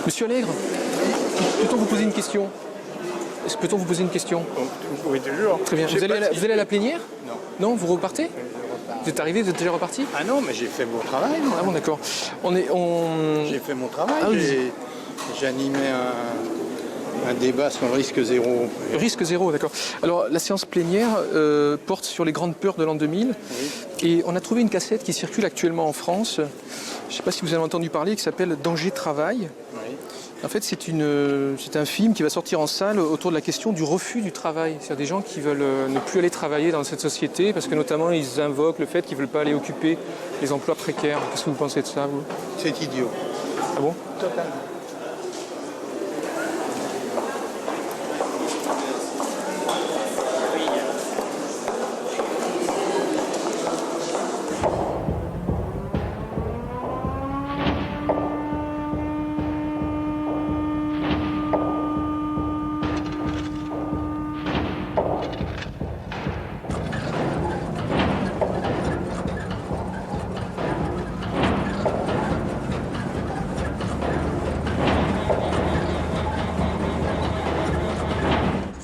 Monsieur Allègre, peut-on vous poser une question? Peut-on vous poser une question? Oui, toujours. Très bien. Vous allez à la plénière? Non. Non, vous repartez? Vous êtes arrivé, vous êtes déjà reparti? Ah non, mais j'ai fait mon travail. Moi. Ah bon, d'accord. J'ai fait mon travail. Ah oui. J'ai animé un débat sur le risque zéro. Risque zéro, d'accord. Alors, la séance plénière porte sur les grandes peurs de l'an 2000. Oui. Et on a trouvé une cassette qui circule actuellement en France. Je ne sais pas si vous avez entendu parler, qui s'appelle Danger Travail. Oui. En fait, c'est un film qui va sortir en salle autour de la question du refus du travail. C'est-à-dire des gens qui veulent ne plus aller travailler dans cette société parce que notamment ils invoquent le fait qu'ils ne veulent pas aller occuper les emplois précaires. Qu'est-ce que vous pensez de ça, vous? C'est idiot. Ah bon? Totalement.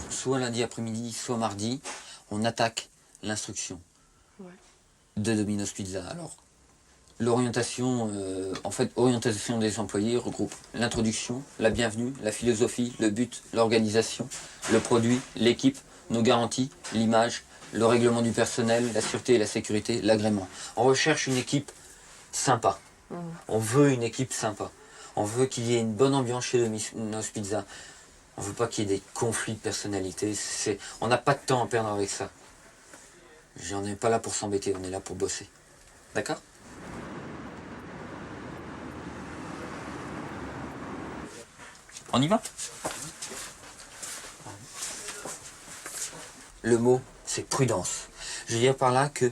Soit lundi après-midi, soit mardi, on attaque l'instruction de Domino's Pizza. Alors, l'orientation, orientation des employés regroupe l'introduction, la bienvenue, la philosophie, le but, l'organisation, le produit, l'équipe, nos garanties, l'image, le règlement du personnel, la sûreté et la sécurité, l'agrément. On recherche une équipe sympa. On veut une équipe sympa. On veut qu'il y ait une bonne ambiance chez Domino's Pizza. On veut pas qu'il y ait des conflits de personnalité. On n'a pas de temps à perdre avec ça. On n'est pas là pour s'embêter, on est là pour bosser. D'accord? On y va? Le mot, c'est prudence. Je veux dire par là que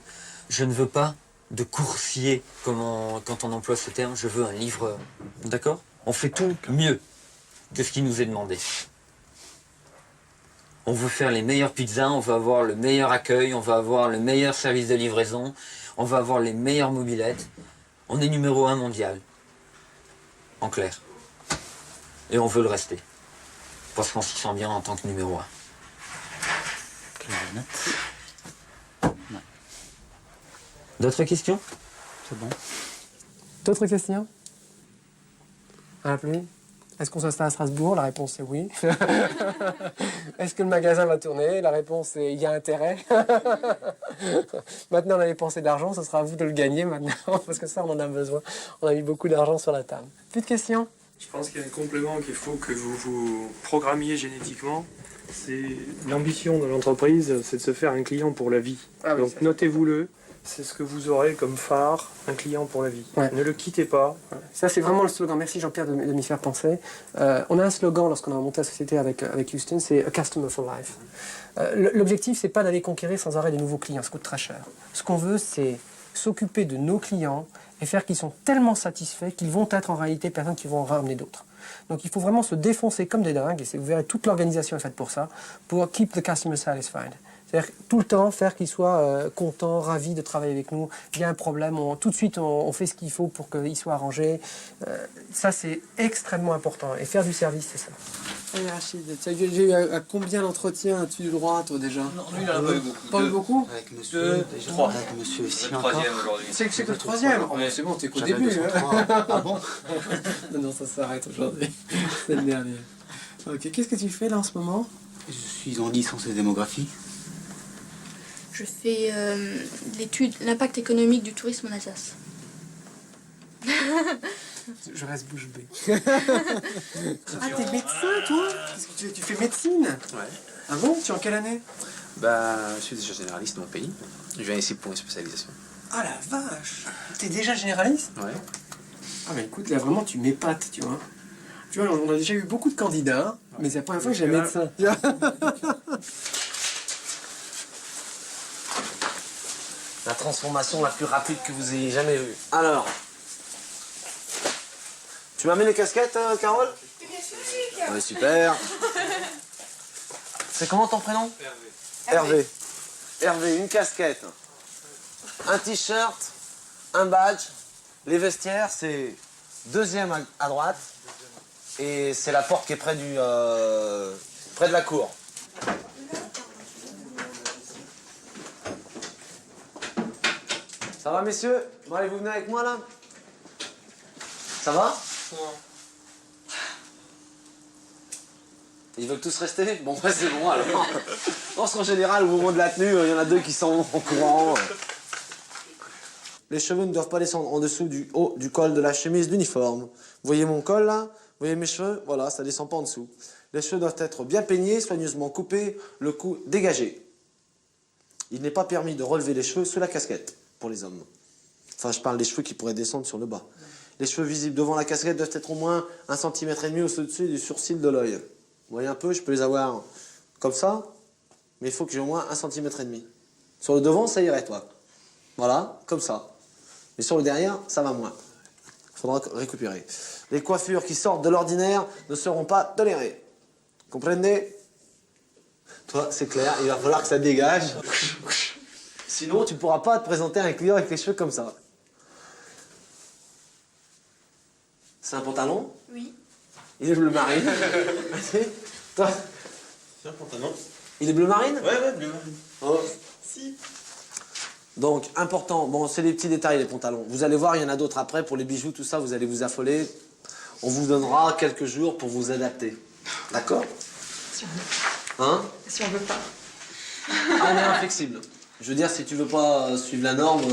je ne veux pas de coursier quand on emploie ce terme, je veux un livreur. D'accord? On fait tout mieux que ce qui nous est demandé. On veut faire les meilleures pizzas, on veut avoir le meilleur accueil, on veut avoir le meilleur service de livraison, on veut avoir les meilleures mobylettes. On est numéro 1 mondial, en clair. Et on veut le rester, parce qu'on s'y sent bien en tant que numéro 1. D'autres questions? C'est bon. D'autres questions? À la pluie? Est-ce qu'on s'installe à Strasbourg? La réponse est oui. Est-ce que le magasin va tourner? La réponse est il y a intérêt. Maintenant, on a dépensé de l'argent, ce sera à vous de le gagner maintenant, parce que ça, on en a besoin. On a mis beaucoup d'argent sur la table. Plus de questions? Je pense qu'il y a un complément qu'il faut que vous vous programmiez génétiquement. C'est l'ambition de l'entreprise, c'est de se faire un client pour la vie. Ah oui, donc notez-vous-le. C'est ce que vous aurez comme phare, un client pour la vie. Ouais. Ne le quittez pas. Ça, c'est vraiment le slogan. Merci Jean-Pierre de m'y faire penser. On a un slogan lorsqu'on a monté la société avec Houston, c'est « A Customer for Life ». L'objectif, c'est pas d'aller conquérir sans arrêt de nouveaux clients, ça coûte très cher. Ce qu'on veut, c'est s'occuper de nos clients et faire qu'ils sont tellement satisfaits qu'ils vont être en réalité personnes qui vont en ramener d'autres. Donc il faut vraiment se défoncer comme des dingues, et vous verrez, toute l'organisation est faite pour ça, pour « keep the customer satisfied ». C'est-à-dire tout le temps faire qu'il soit content, ravi de travailler avec nous. Il y a un problème, tout de suite on fait ce qu'il faut pour qu'il soit arrangé. Ça c'est extrêmement important. Et faire du service, c'est ça. Hey Rachid, tu as eu à combien d'entretiens as-tu eu droit toi déjà? Non, lui, il en a pas eu beaucoup. Pas eu beaucoup? Avec monsieur, déjà, trois. avec monsieur aussi Le encore. troisième aujourd'hui. C'est que le troisième. Oh, c'est bon, t'es qu'au J'avais début. 203. Ah bon? Non, ça s'arrête aujourd'hui. C'est le dernier. Ok, qu'est-ce que tu fais là en ce moment? Je suis en licence de démographie. Je fais l'impact économique du tourisme en Alsace. Je reste bouche bée. Ah, t'es médecin toi? Qu'est-ce que tu fais médecine? Ouais. Ah bon? Tu es en quelle année? Bah, je suis déjà généraliste de mon pays. Je viens ici pour une spécialisation. Ah la vache! T'es déjà généraliste? Ouais. Ah mais écoute, là vraiment tu m'épates, tu vois. Tu vois, on a déjà eu beaucoup de candidats, mais c'est la première fois que j'ai un médecin. La transformation la plus rapide que vous ayez jamais vue. Alors, tu m'as mis les casquettes, Carole? Ouais, super. C'est comment ton prénom? Hervé. Hervé, une casquette, un t-shirt, un badge. Les vestiaires, c'est deuxième à droite. Et c'est la porte qui est près de la cour. Ça va, messieurs? Bon, allez, vous venez avec moi, là? Ça va? Ils veulent tous rester? Bon, bah, c'est bon, alors. Parce qu'en général, au moment de la tenue, il y en a deux qui sont en courant. Les cheveux ne doivent pas descendre en dessous du haut du col de la chemise d'uniforme. Vous voyez mon col, là? Vous voyez mes cheveux? Voilà, ça descend pas en dessous. Les cheveux doivent être bien peignés, soigneusement coupés, le cou dégagé. Il n'est pas permis de relever les cheveux sous la casquette, pour les hommes. Enfin, je parle des cheveux qui pourraient descendre sur le bas. Les cheveux visibles devant la casquette doivent être au moins 1,5 cm au-dessus du sourcil de l'œil. Vous voyez un peu, je peux les avoir comme ça, mais il faut que j'ai au moins 1,5 cm. Sur le devant, ça irait, toi. Voilà, comme ça. Mais sur le derrière, ça va moins. Il faudra récupérer. Les coiffures qui sortent de l'ordinaire ne seront pas tolérées. Comprenez? Toi, c'est clair, il va falloir que ça dégage. Sinon, tu ne pourras pas te présenter à un client avec les cheveux comme ça. C'est un pantalon? Oui. Il est bleu marine. Toi? C'est un pantalon. Il est bleu marine? Ouais, bleu marine. Oh. Si. Donc, important, bon, c'est les petits détails, les pantalons. Vous allez voir, il y en a d'autres après, pour les bijoux, tout ça, vous allez vous affoler. On vous donnera quelques jours pour vous adapter. D'accord? Si on veut. Hein? Si on veut pas. Ah, on est inflexible. Je veux dire, si tu veux pas suivre la norme,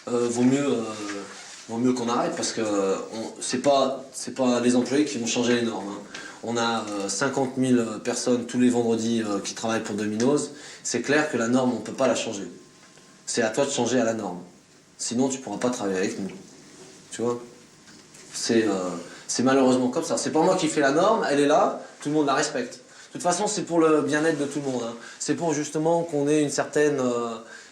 vaut mieux qu'on arrête, parce que c'est pas les employés qui vont changer les normes. Hein. On a 50 000 personnes tous les vendredis qui travaillent pour Domino's. C'est clair que la norme, on peut pas la changer. C'est à toi de changer à la norme. Sinon, tu pourras pas travailler avec nous. Tu vois? C'est malheureusement comme ça. C'est pas moi qui fais la norme, elle est là, tout le monde la respecte. De toute façon, c'est pour le bien-être de tout le monde. Hein. C'est pour justement qu'on ait une certaine...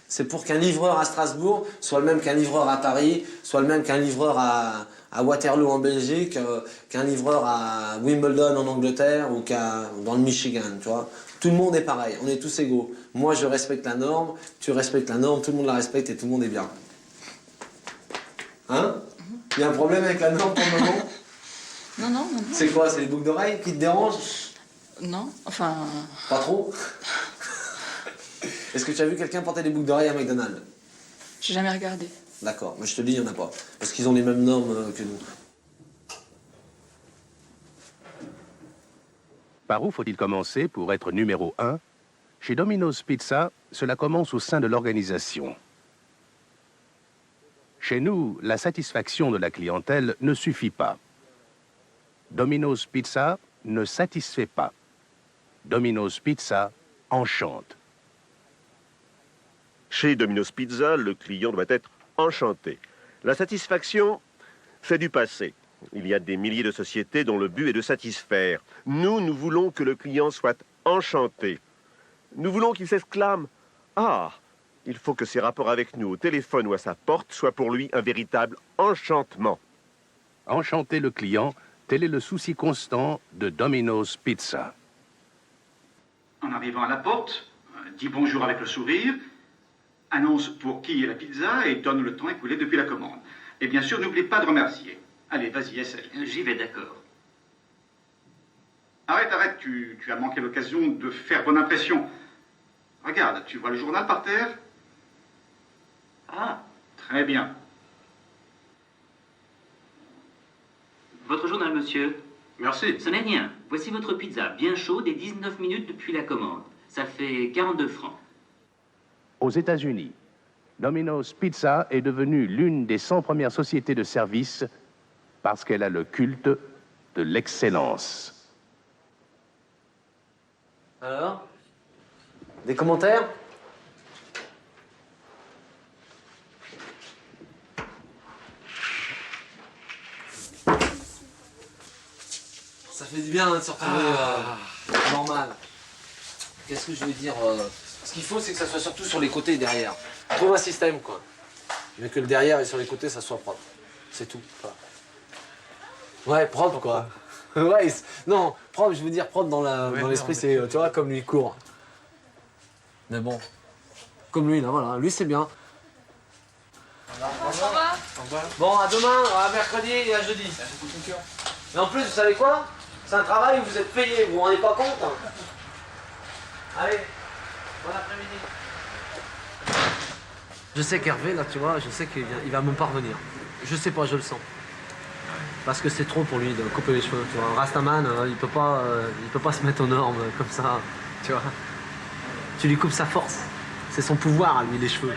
c'est pour qu'un livreur à Strasbourg soit le même qu'un livreur à Paris, soit le même qu'un livreur à Waterloo en Belgique, qu'un livreur à Wimbledon en Angleterre ou dans le Michigan, tu vois. Tout le monde est pareil, on est tous égaux. Moi, je respecte la norme, tu respectes la norme, tout le monde la respecte et tout le monde est bien. Hein? Il y a un problème avec la norme pour le moment? Non, non, non, non. C'est quoi? C'est les boucles d'oreilles qui te dérangent? Non, enfin... Pas trop? Est-ce que tu as vu quelqu'un porter des boucles d'oreilles à McDonald's? J'ai jamais regardé. D'accord, mais je te dis, il n'y en a pas. Parce qu'ils ont les mêmes normes que nous. Par où faut-il commencer pour être numéro 1? Chez Domino's Pizza, cela commence au sein de l'organisation. Chez nous, la satisfaction de la clientèle ne suffit pas. Domino's Pizza ne satisfait pas. Domino's Pizza enchante. Chez Domino's Pizza, le client doit être enchanté. La satisfaction, c'est du passé. Il y a des milliers de sociétés dont le but est de satisfaire. Nous voulons que le client soit enchanté. Nous voulons qu'il s'exclame « Ah !» Il faut que ses rapports avec nous au téléphone ou à sa porte soient pour lui un véritable enchantement. Enchanter le client, tel est le souci constant de Domino's Pizza. En arrivant à la porte, dis bonjour avec le sourire, annonce pour qui est la pizza et donne le temps écoulé depuis la commande. Et bien sûr, n'oublie pas de remercier. Allez, vas-y, essaye. J'y vais, d'accord. Arrête, tu as manqué l'occasion de faire bonne impression. Regarde, tu vois le journal par terre? Ah, très bien. Votre journal, monsieur. Merci. Ce n'est rien. Voici votre pizza, bien chaude et 19 minutes depuis la commande. Ça fait 42 francs. Aux États-Unis, Domino's Pizza est devenue l'une des 100 premières sociétés de services parce qu'elle a le culte de l'excellence. Alors? Des commentaires? Ça fait du bien de se retrouver normal. Qu'est-ce que je veux dire Ce qu'il faut, c'est que ça soit surtout sur les côtés et derrière. Trouve un système, quoi. Mais que le derrière et sur les côtés, ça soit propre. C'est tout. Ouais, propre, quoi. Ouais, non, propre, je veux dire propre dans l'esprit, c'est, tu vois, comme lui court. Mais bon, comme lui, là, voilà, lui, c'est bien. Au revoir. Bon, à demain, à mercredi et à jeudi. Mais en plus, vous savez quoi? C'est un travail où vous êtes payé, vous vous rendez pas compte hein. Allez, bon après-midi. Je sais qu'Hervé, là, tu vois, je sais qu'il va même pas revenir. Je sais pas, je le sens. Parce que c'est trop pour lui de couper les cheveux, tu vois. Un Rastaman, il peut pas se mettre aux normes comme ça, tu vois. Tu lui coupes sa force. C'est son pouvoir à lui, les cheveux.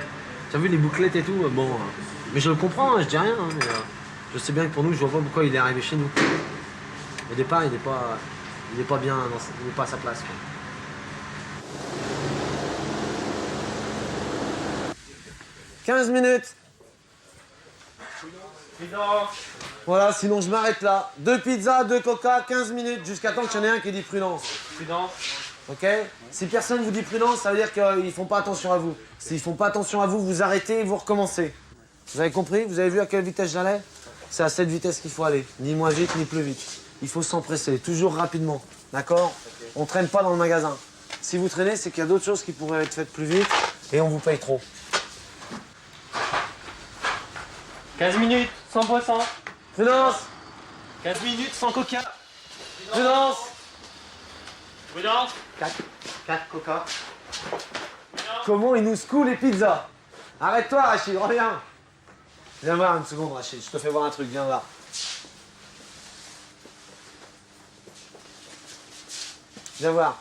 Tu as vu les bouclettes et tout, bon. Mais je le comprends, je dis rien. Hein, mais, je sais bien que pour nous, je vois pas pourquoi il est arrivé chez nous. Au départ, il est pas bien, il n'est pas à sa place. Quoi. « 15 minutes. Voilà, sinon je m'arrête là. 2 pizzas, 2 coca, 15 minutes, jusqu'à temps qu'il y en ait un qui dit prudence. Prudence. Ok? Si personne vous dit prudence, ça veut dire qu'ils font pas attention à vous. S'ils font pas attention à vous, vous arrêtez et vous recommencez. Vous avez compris? Vous avez vu à quelle vitesse j'allais? C'est à cette vitesse qu'il faut aller. Ni moins vite, ni plus vite. Il faut s'empresser, toujours rapidement. D'accord? On traîne pas dans le magasin. Si vous traînez, c'est qu'il y a d'autres choses qui pourraient être faites plus vite et on vous paye trop. 15 minutes, sans boisson. Prudence. 15 minutes, sans coca. Prudence. Prudence. 4 coca. Comment il nous secoue les pizzas? Arrête-toi, Rachid, reviens. Viens voir une seconde, Rachid. Je te fais voir un truc, viens voir. Viens voir.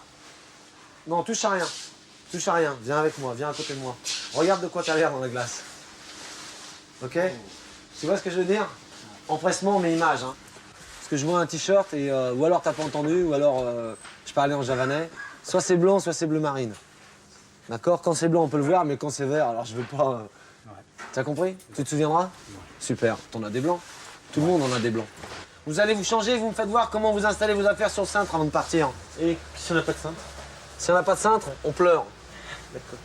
Non, touche à rien. Touche à rien. Viens avec moi, viens à côté de moi. Regarde de quoi t'as l'air dans la glace. Ok? Tu vois ce que je veux dire? Empressement, mais image. Hein. Parce que je vois un t-shirt et ou alors t'as pas entendu, ou alors je parlais en javanais. Soit c'est blanc, soit c'est bleu marine. D'accord? Quand c'est blanc, on peut le voir, mais quand c'est vert, alors je veux pas. T'as compris? Tu te souviendras? Super. T'en as des blancs? Tout le monde en a des blancs. Vous allez vous changer, vous me faites voir comment vous installez vos affaires sur le cintre avant de partir. Et si on n'a pas de cintre? Si on n'a pas de cintre, on pleure.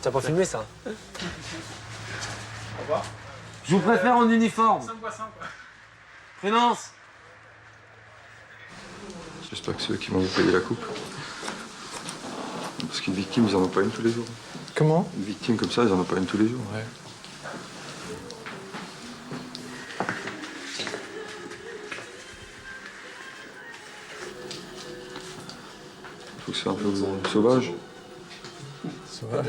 T'as pas filmé ça? Au revoir. Je vous préfère en uniforme. Prudence. J'espère que c'est eux qui vont vous payer la coupe. Parce qu'une victime, ils en ont pas une tous les jours. Comment? Une victime comme ça, ils en ont pas une tous les jours. Ouais. Faut que c'est un peu sauvage. Sauvage.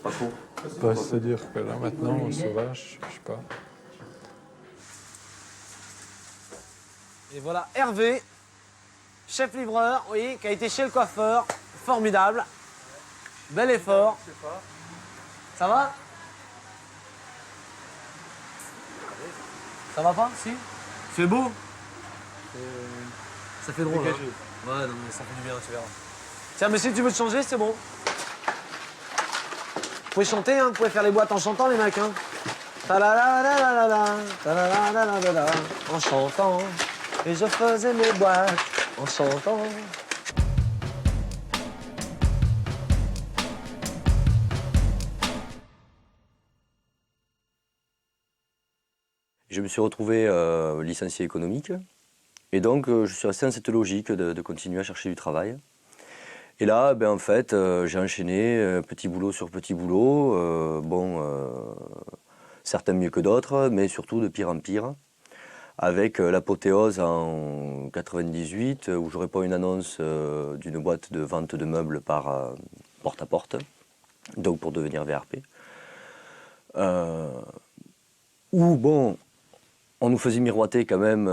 Pas trop. Bah, c'est-à-dire que là maintenant, sauvage, je sais pas. Et voilà Hervé, chef livreur, oui, qui a été chez le coiffeur. Formidable. Bel effort. Ça va? Ça va pas? Si? Il fait beau? Ça fait drôle. Hein? Ouais, non, mais ça fait du bien, tu verras. Tiens, mais si tu veux te changer, c'est bon. Vous pouvez chanter, hein? Vous pouvez faire les boîtes en chantant, les mecs. Hein? En chantant. Et je faisais mes boîtes en chantant. Je me suis retrouvé licencié économique. Et donc, je suis resté dans cette logique de continuer à chercher du travail. Et là, ben, en fait, j'ai enchaîné petit boulot sur petit boulot. Certains mieux que d'autres, mais surtout de pire en pire. Avec l'apothéose en 98, où je réponds à une annonce d'une boîte de vente de meubles par porte-à-porte, donc pour devenir VRP. Où, bon, on nous faisait miroiter quand même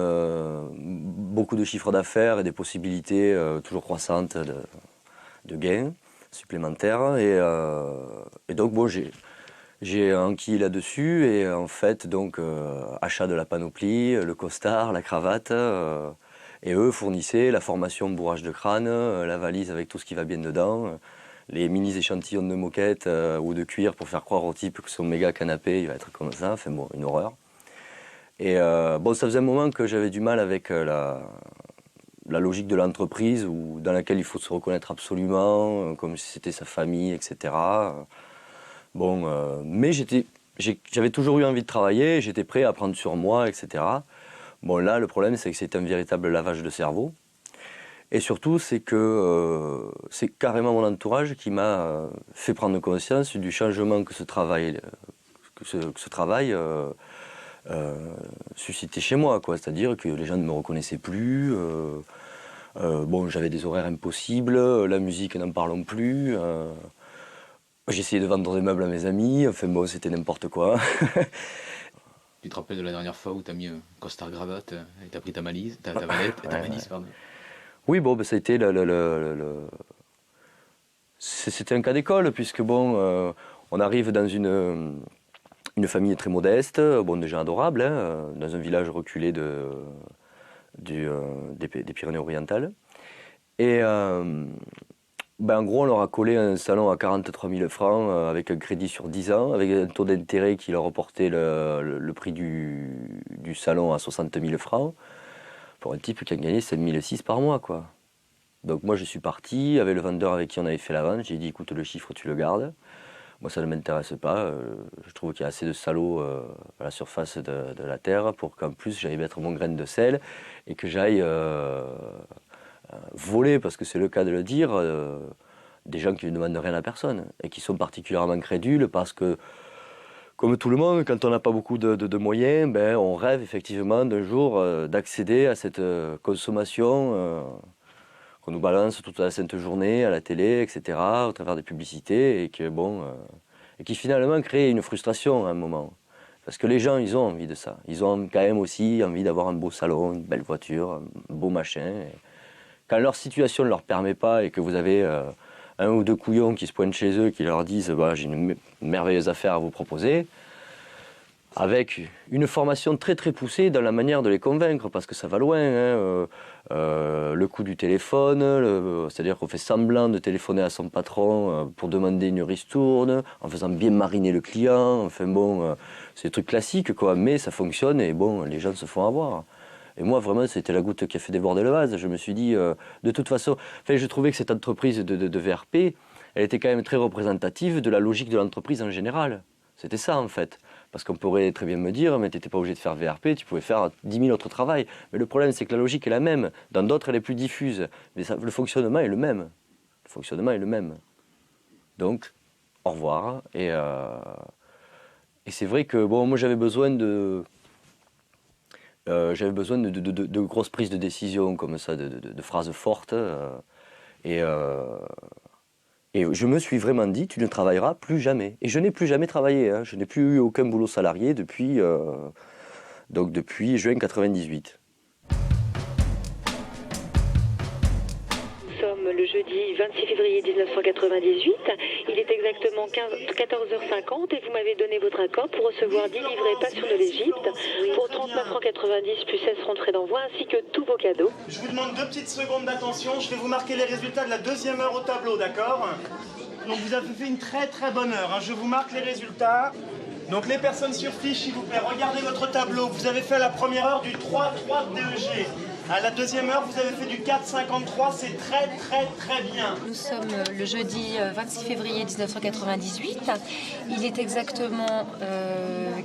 beaucoup de chiffres d'affaires et des possibilités toujours croissantes de gains supplémentaires. Et donc, bon, j'ai enquillé là-dessus et en fait, donc, achat de la panoplie, le costard, la cravate. Et eux fournissaient la formation bourrage de crâne, la valise avec tout ce qui va bien dedans, les mini échantillons de moquette ou de cuir pour faire croire au type que son méga canapé il va être comme ça, enfin bon, une horreur. Et bon, ça faisait un moment que j'avais du mal avec la logique de l'entreprise dans laquelle il faut se reconnaître absolument, comme si c'était sa famille, etc. Bon, mais j'avais toujours eu envie de travailler, j'étais prêt à prendre sur moi, etc. Bon, là, le problème, c'est que c'est un véritable lavage de cerveau. Et surtout, c'est que c'est carrément mon entourage qui m'a fait prendre conscience du changement que ce travail suscité chez moi, quoi. C'est-à-dire que les gens ne me reconnaissaient plus. Bon, j'avais des horaires impossibles, la musique, n'en parlons plus. J'essayais de vendre des meubles à mes amis, enfin bon, c'était n'importe quoi. Tu te rappelles de la dernière fois où tu as mis un costard cravate et tu as pris ta valise, ta valise, pardon. Oui, bon, ben, ça a été c'était un cas d'école, puisque bon, on arrive dans une famille très modeste, bon, déjà adorable, hein, dans un village reculé des Pyrénées-Orientales. Et ben, en gros, on leur a collé un salon à 43 000 francs avec un crédit sur 10 ans, avec un taux d'intérêt qui leur reportait le prix du salon à 60 000 francs, pour un type qui a gagné 5 600 par mois, quoi. Donc moi, je suis parti avec le vendeur avec qui on avait fait la vente. J'ai dit, écoute, le chiffre, tu le gardes. Moi, ça ne m'intéresse pas. Je trouve qu'il y a assez de salauds à la surface de la terre pour qu'en plus, j'aille mettre mon grain de sel et que j'aille voler, parce que c'est le cas de le dire, des gens qui ne demandent rien à personne et qui sont particulièrement crédules parce que, comme tout le monde, quand on n'a pas beaucoup de moyens, ben, on rêve effectivement d'un jour d'accéder à cette consommation qu'on nous balance toute la sainte journée à la télé, etc., au travers des publicités, et que bon, et qui finalement crée une frustration à un moment. Parce que les gens, ils ont envie de ça. Ils ont quand même aussi envie d'avoir un beau salon, une belle voiture, un beau machin. Et quand leur situation ne leur permet pas et que vous avez un ou deux couillons qui se pointent chez eux, qui leur disent bah, « j'ai une merveilleuse affaire à vous proposer », avec une formation très très poussée dans la manière de les convaincre, parce que ça va loin, hein, le coût du téléphone, c'est-à-dire qu'on fait semblant de téléphoner à son patron pour demander une ristourne, en faisant bien mariner le client, enfin bon, c'est des trucs classiques quoi, mais ça fonctionne et bon, les gens se font avoir. Et moi vraiment c'était la goutte qui a fait déborder le vase, je me suis dit, de toute façon, enfin, je trouvais que cette entreprise de VRP, elle était quand même très représentative de la logique de l'entreprise en général, c'était ça en fait. Parce qu'on pourrait très bien me dire, mais tu n'étais pas obligé de faire VRP, tu pouvais faire 10 000 autres travails. Mais le problème, c'est que la logique est la même. Dans d'autres, elle est plus diffuse. Mais ça, le fonctionnement est le même. Le fonctionnement est le même. Donc, au revoir. Et c'est vrai que, bon, moi, j'avais besoin de grosses prises de décision comme ça, de phrases fortes. Et je me suis vraiment dit, tu ne travailleras plus jamais. Et je n'ai plus jamais travaillé. Hein. Je n'ai plus eu aucun boulot salarié depuis juin 98. Nous sommes le jeudi 26 février 1998. Il est exactement 14h50 et vous m'avez donné votre accord pour recevoir 10 livrets Passion de l'Égypte pour 39,90 plus 16 rentrées d'envoi ainsi que tous vos cadeaux. Je vous demande 2 petites secondes d'attention. Je vais vous marquer les résultats de la deuxième heure au tableau, d'accord? Donc vous avez fait une très très bonne heure. Hein. Je vous marque les résultats. Donc les personnes sur fiche, s'il vous plaît, regardez votre tableau. Vous avez fait à la première heure du 3,3 DEG. À la deuxième heure, vous avez fait du 4,53, c'est très très très bien. Nous sommes le jeudi 26 février 1998. Il est exactement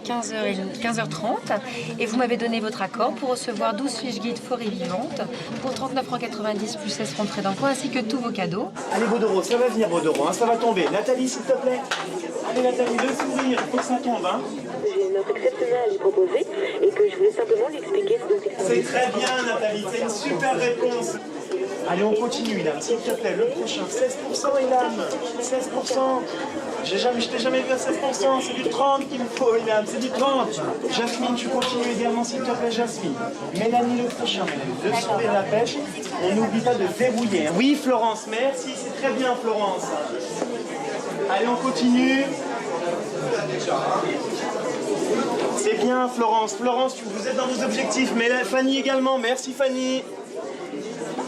15h30 et vous m'avez donné votre accord pour recevoir 12 fiches guides forêt vivante pour 39,90 plus 16 rentrées d'emploi ainsi que tous vos cadeaux. Allez Baudoro, ça va venir Baudoro, hein, ça va tomber. Nathalie, s'il te plaît. Allez Nathalie, le sourire, il faut que ça tombe. Hein. J'ai une note exceptionnelle à lui proposer et que je voulais simplement lui expliquer ce dont il s'agit. C'est très bien Nathalie, c'est une super réponse. Allez, on continue Ilham, s'il te plaît, le prochain. 16% Ilham, 16%. Je t'ai jamais vu à 16%, c'est du 30 qu'il me faut Ilham, c'est du 30. Jasmine, tu continues également s'il te plaît Jasmine. Mélanie, le prochain, Mélanie, le sourire à la pêche. On n'oublie pas de verrouiller. Oui Florence, merci, c'est très bien Florence. Allez, on continue. C'est bien Florence. Florence, vous êtes dans vos objectifs. Mais Fanny également. Merci Fanny.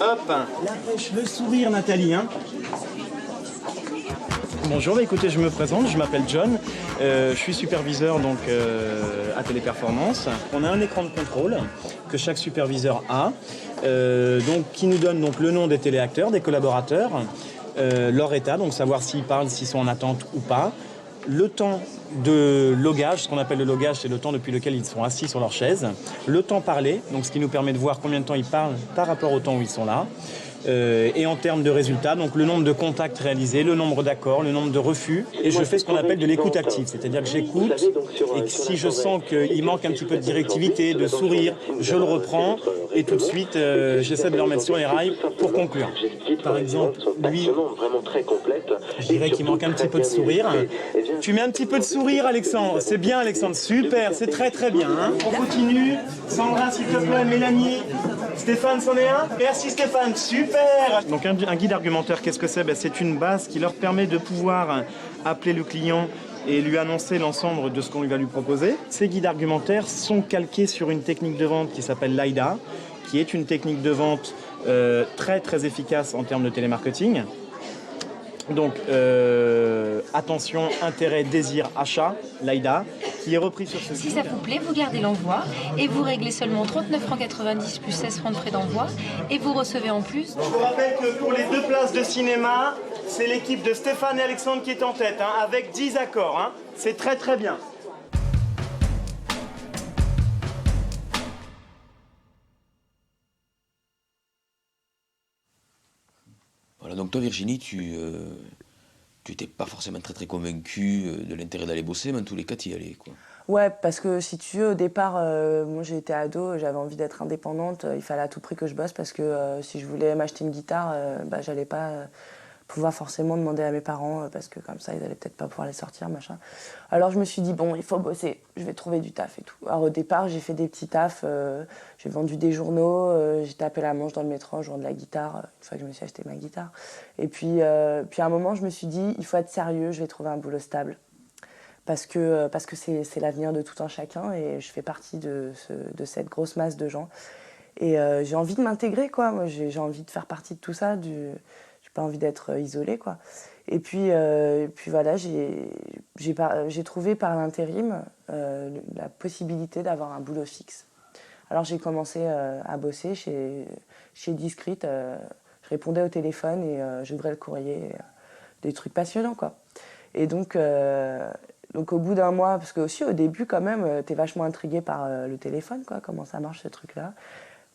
Hop. La pêche, le sourire Nathalie. Hein. Bonjour, écoutez, je me présente. Je m'appelle John. Je suis superviseur donc, à Téléperformance. On a un écran de contrôle que chaque superviseur a. Donc, qui nous donne donc, le nom des téléacteurs, des collaborateurs. Leur état, donc savoir s'ils parlent, s'ils sont en attente ou pas. Le temps de logage, ce qu'on appelle le logage, c'est le temps depuis lequel ils sont assis sur leur chaise. Le temps parlé, donc ce qui nous permet de voir combien de temps ils parlent par rapport au temps où ils sont là. et en termes de résultats, donc le nombre de contacts réalisés, le nombre d'accords, le nombre de refus. Et je fais ce qu'on appelle de l'écoute active, c'est-à-dire que j'écoute et que si je sens qu'il manque un petit peu de directivité, de sourire, je le reprends et tout de suite j'essaie de le remettre sur les rails pour conclure. Par exemple, lui, je dirais qu'il manque un petit peu de sourire. Tu mets un petit peu de sourire, Alexandre. C'est bien, Alexandre, super, c'est très très bien. Hein. On continue. Sandra, s'il te plaît, Mélanie. Stéphane, c'en est un. Merci Stéphane, super. Donc un guide argumentaire, qu'est-ce que c'est? C'est une base qui leur permet de pouvoir appeler le client et lui annoncer l'ensemble de ce qu'on va lui proposer. Ces guides argumentaires sont calqués sur une technique de vente qui s'appelle l'AIDA, qui est une technique de vente très très efficace en termes de télémarketing. Donc attention, intérêt, désir, achat, l'AIDA, qui est repris sur ce Si guide. ça vous plaît, vous gardez l'envoi et vous réglez seulement 39,90 € plus 16 francs de frais d'envoi et vous recevez en plus... Je vous rappelle que pour les 2 places de cinéma, c'est l'équipe de Stéphane et Alexandre qui est en tête, hein, avec 10 accords. Hein. C'est très très bien. Voilà, donc toi Virginie, tu n'étais pas forcément très très convaincue de l'intérêt d'aller bosser, mais en tous les cas tu y allais, quoi. Ouais, parce que si tu veux, au départ, moi j'ai été ado, j'avais envie d'être indépendante, il fallait à tout prix que je bosse parce que si je voulais m'acheter une guitare, j'allais pas pouvoir forcément demander à mes parents parce que comme ça ils allaient peut-être pas pouvoir les sortir, machin. Alors je me suis dit bon, il faut bosser, je vais trouver du taf et tout. Alors au départ j'ai fait des petits tafs, j'ai vendu des journaux, j'ai tapé la manche dans le métro en jouant de la guitare, une fois que je me suis acheté ma guitare. Et puis à un moment je me suis dit il faut être sérieux, je vais trouver un boulot stable. Parce que c'est l'avenir de tout un chacun et je fais partie de cette grosse masse de gens. Et j'ai envie de m'intégrer, quoi. Moi, j'ai envie de faire partie de tout ça. J'ai pas envie d'être isolée, quoi. Et puis voilà, j'ai trouvé par l'intérim la possibilité d'avoir un boulot fixe. Alors j'ai commencé à bosser chez Discrete. Je répondais au téléphone et j'ouvrais le courrier. Des trucs passionnants, quoi. Et donc au bout d'un mois, parce que aussi au début quand même, t'es vachement intrigué par le téléphone, quoi, comment ça marche ce truc-là.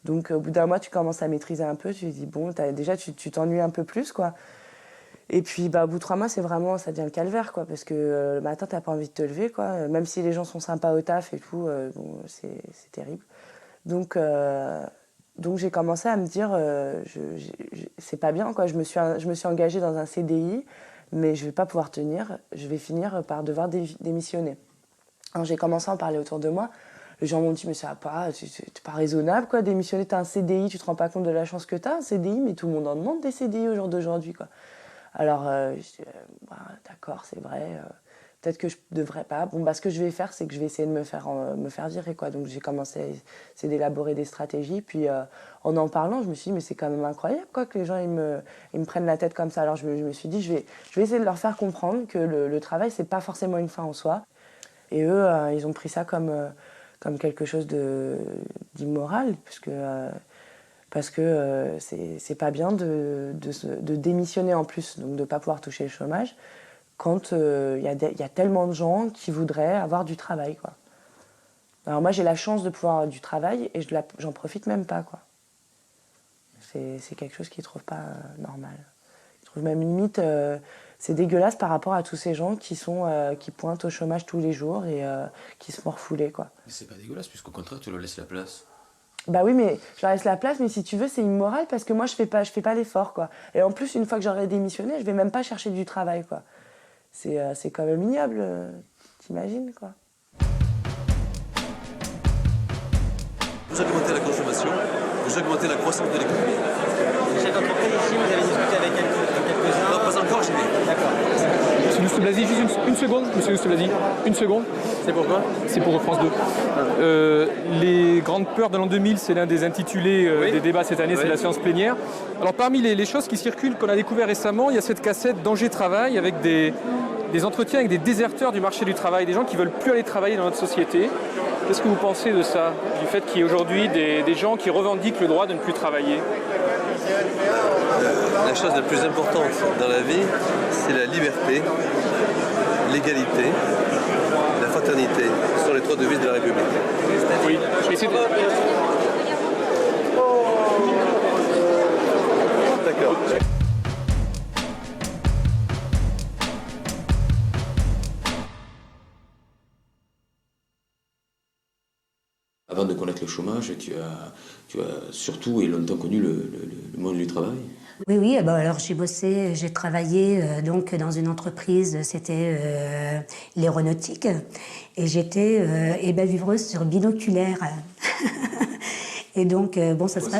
Donc au bout d'un mois, tu commences à maîtriser un peu, tu te dis bon, déjà tu t'ennuies un peu plus, quoi. Et puis au bout de 3 mois, ça devient le calvaire, quoi, parce que le matin, t'as pas envie de te lever, quoi. Même si les gens sont sympas au taf et tout, bon, c'est terrible. Donc j'ai commencé à me dire, c'est pas bien, quoi. Je me suis engagée dans un CDI, mais je vais pas pouvoir tenir, je vais finir par devoir démissionner. Alors j'ai commencé à en parler autour de moi. Les gens m'ont dit, mais ça va pas, c'est pas raisonnable, quoi, démissionner, t'as un CDI, tu te rends pas compte de la chance que t'as, un CDI, mais tout le monde en demande des CDI au jour d'aujourd'hui, quoi. Alors, je dis, d'accord, c'est vrai, peut-être que je devrais pas. Bon, ce que je vais faire, c'est que je vais essayer de me faire virer, quoi. Donc j'ai commencé à essayer d'élaborer des stratégies, puis en parlant, je me suis dit, mais c'est quand même incroyable, quoi, que les gens, ils me prennent la tête comme ça. Alors je me suis dit, je vais essayer de leur faire comprendre que le travail, c'est pas forcément une fin en soi. Et eux, ils ont pris ça comme quelque chose d'immoral, parce que c'est pas bien de démissionner en plus, donc de ne pas pouvoir toucher le chômage, quand y a tellement de gens qui voudraient avoir du travail, quoi. Alors moi, j'ai la chance de pouvoir avoir du travail et j'en profite même pas, quoi. C'est quelque chose qu'ils ne trouvent pas normal. Ils trouvent même limite... c'est dégueulasse par rapport à tous ces gens qui pointent au chômage tous les jours et qui se font refouler, quoi. Mais c'est pas dégueulasse, puisqu'au contraire, tu leur laisses la place. Bah oui, mais je leur laisse la place, mais si tu veux, c'est immoral parce que moi, je fais pas l'effort, quoi. Et en plus, une fois que j'aurai démissionné, je vais même pas chercher du travail, quoi. C'est quand même ignoble, t'imagines, quoi. Vous augmentez la consommation, vous augmentez la croissance de l'économie. Chef d'entreprise ici, vous avez discuté avec quelques-uns? Non, pas encore, j'y vais. D'accord. Monsieur Lousteblazy, juste une seconde, monsieur Lousteblazy. Une seconde. C'est pourquoi? C'est pour France 2. Les grandes peurs de l'an 2000, c'est l'un des intitulés des débats cette année, c'est la séance plénière. Alors parmi les choses qui circulent, qu'on a découvert récemment, il y a cette cassette Danger Travail avec des entretiens avec des déserteurs du marché du travail, des gens qui ne veulent plus aller travailler dans notre société. Qu'est-ce que vous pensez de ça, du fait qu'il y ait aujourd'hui des gens qui revendiquent le droit de ne plus travailler? La chose la plus importante dans la vie, c'est la liberté, l'égalité, la fraternité. Ce sont les 3 devises de la République. Oui. Et D'accord. Avant de connaître le chômage, tu as surtout et longtemps connu le monde du travail. Oui, oui, alors j'ai travaillé donc dans une entreprise, c'était l'aéronautique, et j'étais bavivreuse sur binoculaire. Et donc, bon, ça sera...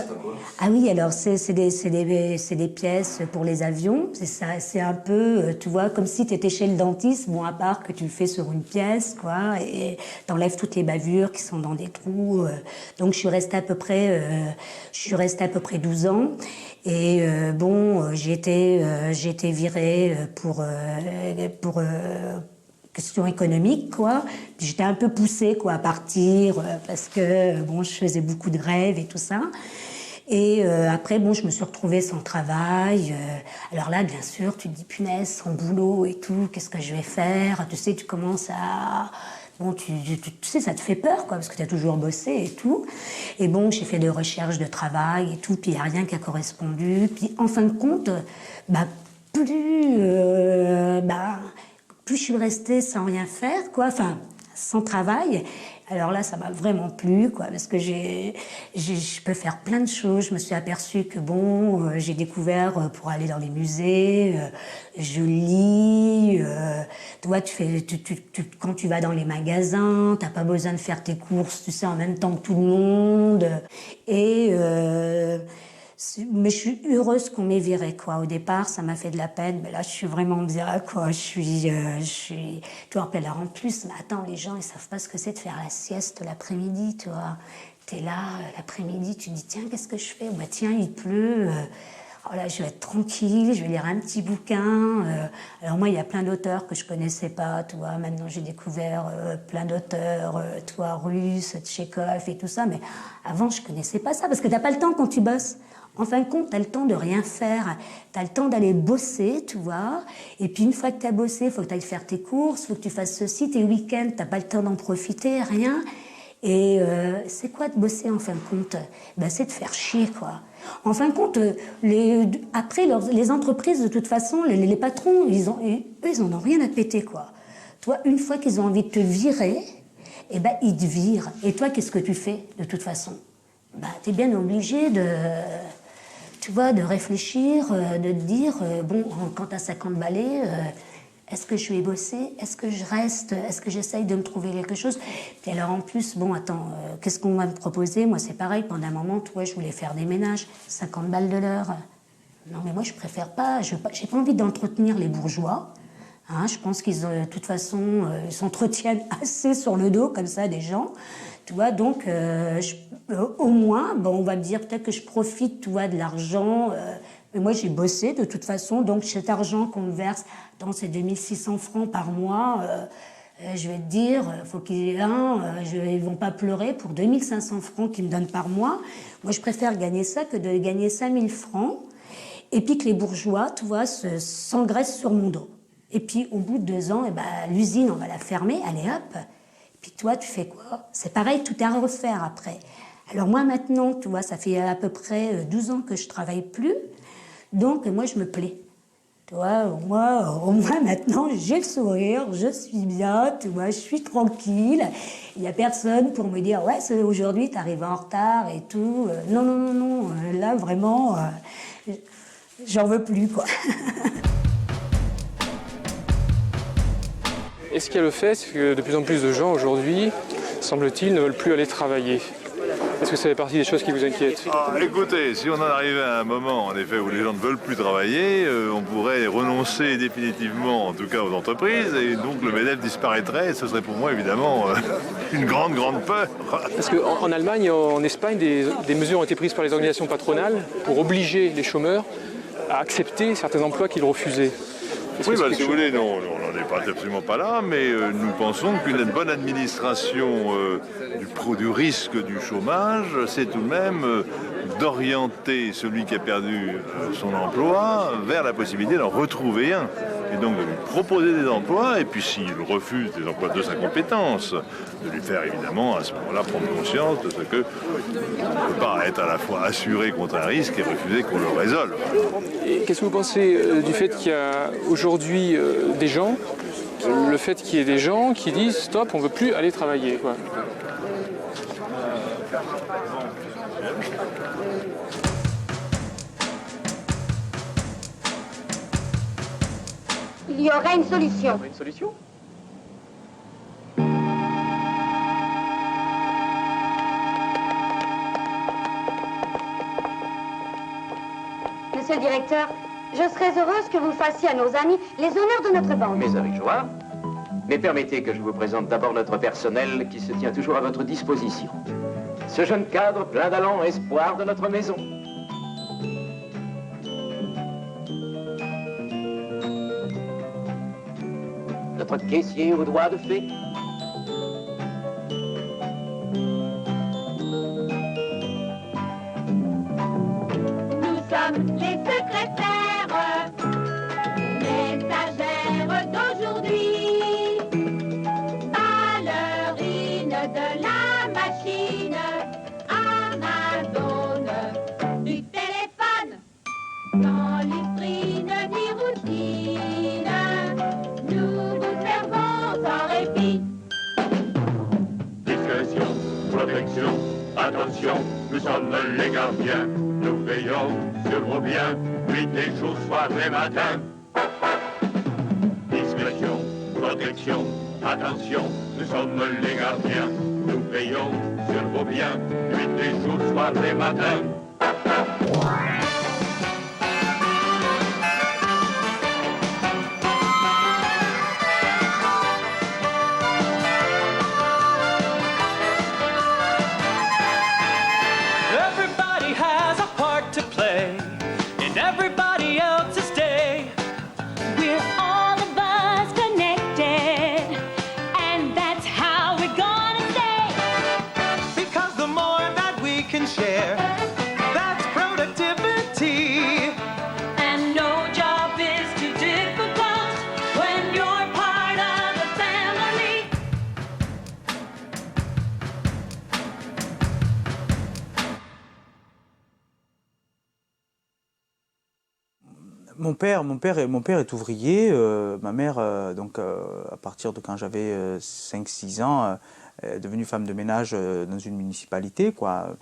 Ah oui, alors c'est des pièces pour les avions, c'est un peu, tu vois, comme si tu étais chez le dentiste, bon, à part que tu le fais sur une pièce, quoi, et t'enlèves toutes les bavures qui sont dans des trous. Donc je suis restée à peu près 12 ans. Et bon, j'ai été virée pour question économique, quoi. J'étais un peu poussée, quoi, à partir parce que bon, je faisais beaucoup de grèves et tout ça. Et après, bon, je me suis retrouvée sans travail. Alors là, bien sûr, tu te dis punaise, sans boulot et tout, qu'est-ce que je vais faire? Tu sais, tu commences à... Bon, tu sais, ça te fait peur, quoi, parce que tu as toujours bossé et tout. Et bon, j'ai fait des recherches de travail et tout, puis il n'y a rien qui a correspondu. Puis en fin de compte, plus je suis restée sans rien faire, quoi, enfin, sans travail. Alors là, ça m'a vraiment plu, quoi, parce que je peux faire plein de choses. Je me suis aperçue que, bon, j'ai découvert pour aller dans les musées, je lis, tu vois, quand tu vas dans les magasins, t'as pas besoin de faire tes courses, tu sais, en même temps que tout le monde. Et... mais je suis heureuse qu'on m'ait virée, quoi. Au départ, ça m'a fait de la peine, mais là, je suis vraiment virée, quoi. Je suis... Tu vois, alors en plus, mais attends, les gens, ils savent pas ce que c'est de faire la sieste l'après-midi, tu vois. T'es là, l'après-midi, tu te dis, tiens, qu'est-ce que je fais? Bah, tiens, il pleut. Oh là, je vais être tranquille, je vais lire un petit bouquin. Alors moi, il y a plein d'auteurs que je connaissais pas, tu vois. Maintenant, j'ai découvert plein d'auteurs, tu vois, russes, Tchekhov et tout ça. Mais avant, je connaissais pas ça, parce que t'as pas le temps quand tu bosses. En fin de compte, tu as le temps de rien faire. Tu as le temps d'aller bosser, tu vois. Et puis, une fois que tu as bossé, il faut que tu ailles faire tes courses, il faut que tu fasses ceci, tes week-ends, tu n'as pas le temps d'en profiter, rien. Et c'est quoi de bosser, en fin de compte? C'est de faire chier, quoi. En fin de compte, après, les entreprises, de toute façon, les patrons, eux, ils en ont rien à péter, quoi. Toi, une fois qu'ils ont envie de te virer, ils te virent. Et toi, qu'est-ce que tu fais, de toute façon? Tu es bien obligé tu vois, de réfléchir, de te dire, bon, quand tu as 50 balais, est-ce que je vais bosser? Est-ce que je reste? Est-ce que j'essaye de me trouver quelque chose? Et alors en plus, bon, attends, qu'est-ce qu'on va me proposer? Moi, c'est pareil, pendant un moment, tu vois, je voulais faire des ménages, 50 balles de l'heure. Non, mais moi, je préfère pas, j'ai pas envie d'entretenir les bourgeois. Hein, je pense qu'ils, de toute façon, ils s'entretiennent assez sur le dos, comme ça, des gens. Tu vois, donc, au moins, bon, on va me dire peut-être que je profite, tu vois, de l'argent. Mais moi, j'ai bossé, de toute façon. Donc, cet argent qu'on me verse dans ces 2600 francs par mois, je vais te dire, faut qu'ils ils vont pas pleurer pour 2500 francs qu'ils me donnent par mois. Moi, je préfère gagner ça que de gagner 5000 francs. Et puis que les bourgeois, tu vois, s'engraissent sur mon dos. Et puis, au bout de 2 ans, l'usine, on va la fermer, allez hop. Puis toi, tu fais quoi? C'est pareil, tout est à refaire après. Alors moi, maintenant, tu vois, ça fait à peu près 12 ans que je travaille plus. Donc, moi, je me plais. Tu vois, au moins maintenant, j'ai le sourire, je suis bien, tu vois, je suis tranquille. Il n'y a personne pour me dire, ouais, aujourd'hui, tu arrives en retard et tout. Non. Là, vraiment, j'en veux plus, quoi. Et ce qu'il y a le fait, c'est que de plus en plus de gens aujourd'hui, semble-t-il, ne veulent plus aller travailler. Est-ce que ça fait partie des choses qui vous inquiètent? Écoutez, si on en arrivait à un moment, en effet, où les gens ne veulent plus travailler, on pourrait renoncer définitivement, en tout cas aux entreprises, et donc le MEDEF disparaîtrait, et ce serait pour moi, évidemment, une grande peur. Parce qu'en Allemagne et en Espagne, des mesures ont été prises par les organisations patronales pour obliger les chômeurs à accepter certains emplois qu'ils refusaient. Oui, si vous voulez, non, on n'en est absolument pas là, mais nous pensons qu'une bonne administration du risque du chômage, c'est tout de même d'orienter celui qui a perdu son emploi vers la possibilité d'en retrouver un. et donc de lui proposer des emplois, et puis s'il refuse des emplois de sa compétence, de lui faire évidemment à ce moment-là prendre conscience de ce que on ne peut pas être à la fois assuré contre un risque et refuser qu'on le résolve. Et qu'est-ce que vous pensez du fait qu'il y a aujourd'hui des gens, le fait qu'il y ait des gens qui disent stop, on ne veut plus aller travailler, quoi. Il y aurait une solution. Une solution ? Monsieur le directeur, je serais heureuse que vous fassiez à nos amis les honneurs de notre banque. Mais avec joie. Mais permettez que je vous présente d'abord notre personnel qui se tient toujours à votre disposition. Ce jeune cadre plein d'allant, espoir de notre maison. Notre caissier aux doigts de fée. Nous sommes les secrétaires, messagères d'aujourd'hui, ballerines de la machine, Amazon du téléphone, sans lustrine ni routine, nous vous servons sans répit. Discrétion, protection, attention, nous sommes les gardiens. Nous veillons sur vos biens, nuit et jour, soir et matin. Discrétion, protection, attention, nous sommes les gardiens. Nous veillons sur vos biens, nuit et jour, soir et matin. Everybody has a part to play in everybody else's day. We're all of us connected, and that's how we're gonna stay. Because the more that we can share, that's productivity. And no job is too difficult when you're part of a family. Mon père est ouvrier. Ma mère, à partir de quand j'avais 5-6 ans, est devenue femme de ménage dans une municipalité, quoi.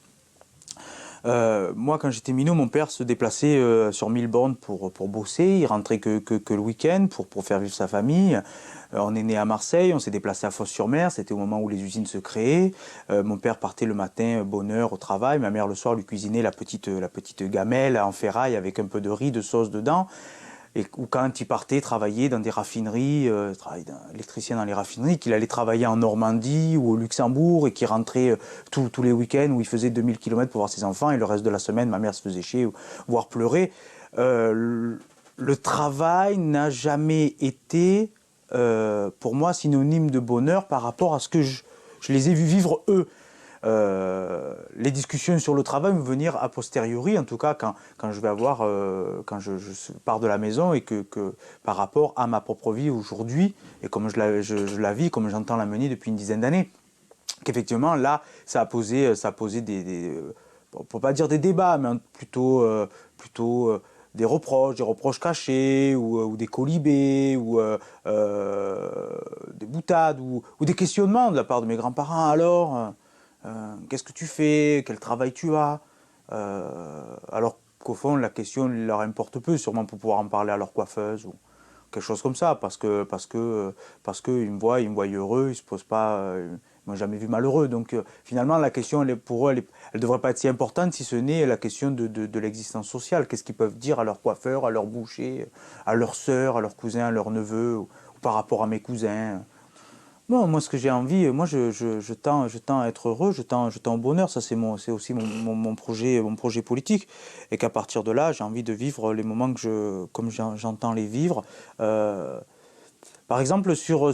Moi, quand j'étais minot, mon père se déplaçait sur 1000 bornes pour bosser. Il rentrait que le week-end pour faire vivre sa famille. On est né à Marseille, on s'est déplacé à Fos-sur-Mer. C'était au moment où les usines se créaient. Mon père partait le matin, bonne heure, au travail. Ma mère, le soir, lui cuisinait la petite gamelle en ferraille avec un peu de riz, de sauce dedans. Ou quand il partait travailler dans des raffineries, électricien dans les raffineries, qu'il allait travailler en Normandie ou au Luxembourg et qu'il rentrait tous les week-ends où il faisait 2000 km pour voir ses enfants et le reste de la semaine, ma mère se faisait chier, voire pleurer. Le travail n'a jamais été, pour moi, synonyme de bonheur par rapport à ce que je les ai vus vivre eux. Les discussions sur le travail vont venir a posteriori, en tout cas quand je vais avoir, quand je pars de la maison et que par rapport à ma propre vie aujourd'hui et comme je la vis, comme j'entends la mener depuis une dizaine d'années, qu'effectivement là ça a posé on peut pas dire des débats, mais plutôt des reproches cachés ou des colibés ou des boutades ou des questionnements de la part de mes grands-parents. Alors qu'est-ce que tu fais? Quel travail tu as? Alors qu'au fond, la question leur importe peu, sûrement pour pouvoir en parler à leur coiffeuse ou quelque chose comme ça, parce que ils me voient heureux, ils se posent pas, ils m'ont jamais vu malheureux. Donc finalement, la question, pour eux, elle devrait pas être si importante, si ce n'est la question de l'existence sociale. Qu'est-ce qu'ils peuvent dire à leur coiffeur, à leur boucher, à leur sœur, à leurs cousins, à leurs neveux, ou par rapport à mes cousins. Bon, moi, ce que j'ai envie, moi, je tends à être heureux, je tends au bonheur. Ça, c'est aussi mon projet politique. Et qu'à partir de là, j'ai envie de vivre les moments comme j'entends les vivre. Par exemple, sur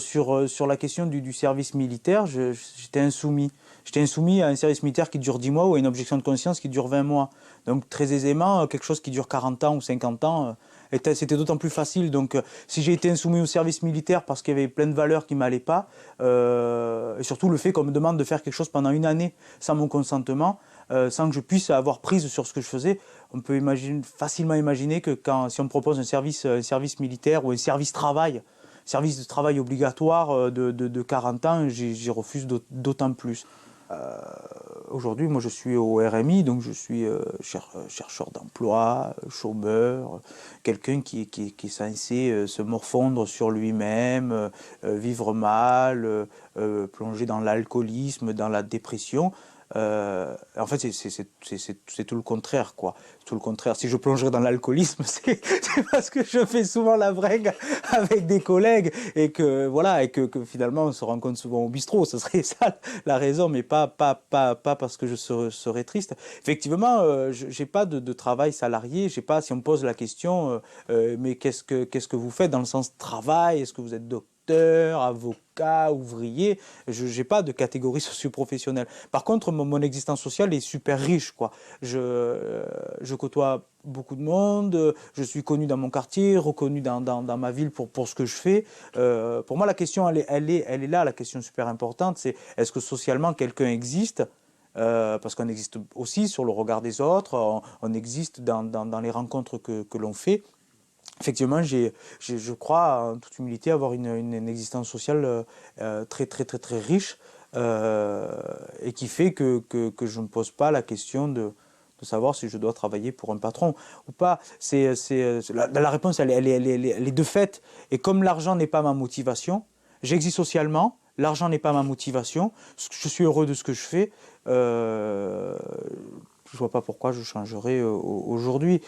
la question du service militaire, j'étais insoumis. J'étais soumis à un service militaire qui dure 10 mois ou à une objection de conscience qui dure 20 mois. Donc très aisément, quelque chose qui dure 40 ans ou 50 ans, c'était d'autant plus facile. Donc si j'ai été insoumis au service militaire parce qu'il y avait plein de valeurs qui ne m'allaient pas, et surtout le fait qu'on me demande de faire quelque chose pendant une année sans mon consentement, sans que je puisse avoir prise sur ce que je faisais, on peut facilement imaginer que si on me propose un service militaire ou un service de travail obligatoire de 40 ans, j'y refuse d'autant plus. Aujourd'hui, moi je suis au RMI, donc je suis chercheur d'emploi, chômeur, quelqu'un qui est censé se morfondre sur lui-même, vivre mal, plonger dans l'alcoolisme, dans la dépression. En fait, c'est tout le contraire, quoi. Tout le contraire. Si je plongerais dans l'alcoolisme, c'est parce que je fais souvent la brègue avec des collègues et que finalement on se rencontre souvent au bistrot. Ce serait ça la raison, mais pas parce que je serais triste. Effectivement, j'ai pas de travail salarié. J'ai pas. Si on me pose la question, mais qu'est-ce que vous faites dans le sens travail? Est-ce que vous êtes docteur, avocat, ouvrier? Je n'ai pas de catégorie socio-professionnelle. Par contre, mon existence sociale est super riche, quoi. Je côtoie beaucoup de monde, je suis connu dans mon quartier, reconnu dans ma ville pour ce que je fais. Pour moi, la question, elle est là, la question super importante, c'est est-ce que socialement quelqu'un existe? Parce qu'on existe aussi sur le regard des autres, on existe dans les rencontres que l'on fait. Effectivement, je crois, en toute humilité, avoir une existence sociale très, très, très, très riche et qui fait que je ne me pose pas la question de savoir si je dois travailler pour un patron ou pas. La réponse, elle est de fait. Et comme l'argent n'est pas ma motivation, j'existe socialement, l'argent n'est pas ma motivation, je suis heureux de ce que je fais, je ne vois pas pourquoi je changerais aujourd'hui.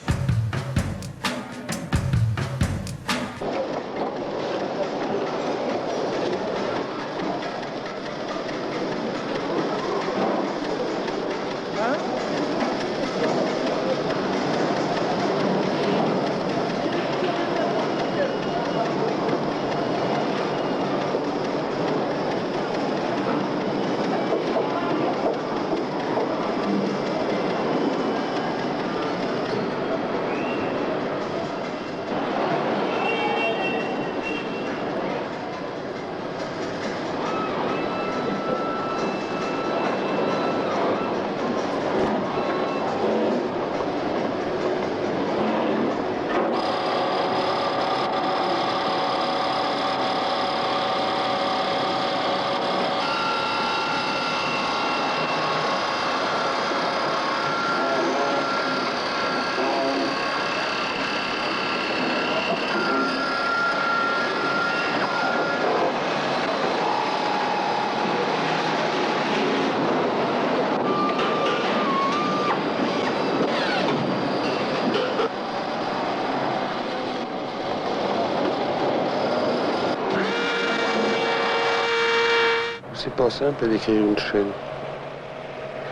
C'est pas simple d'écrire une chaîne.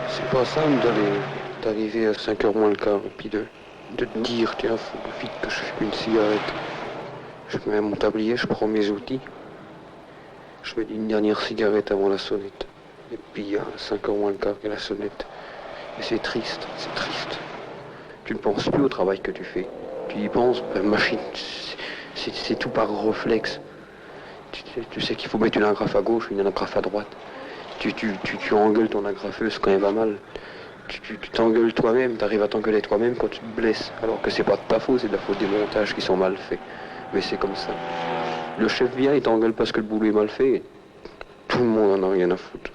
C'est pas simple d'arriver à 5h moins le quart et puis de te dire, tiens, faut vite que je fume une cigarette. Je mets mon tablier, je prends mes outils. Je mets une dernière cigarette avant la sonnette. Et puis à 5h moins le quart et la sonnette. Et c'est triste, c'est triste. Tu ne penses plus au travail que tu fais. Tu y penses, machine, c'est tout par réflexe. Tu sais qu'il faut mettre une agrafe à gauche, une agrafe à droite. Tu engueules ton agrafeuse quand elle va mal. Tu t'engueules toi-même, tu arrives à t'engueuler toi-même quand tu te blesses. Alors que c'est pas de ta faute, c'est de la faute des montages qui sont mal faits. Mais c'est comme ça. Le chef vient, il t'engueule parce que le boulot est mal fait. Tout le monde en a rien à foutre.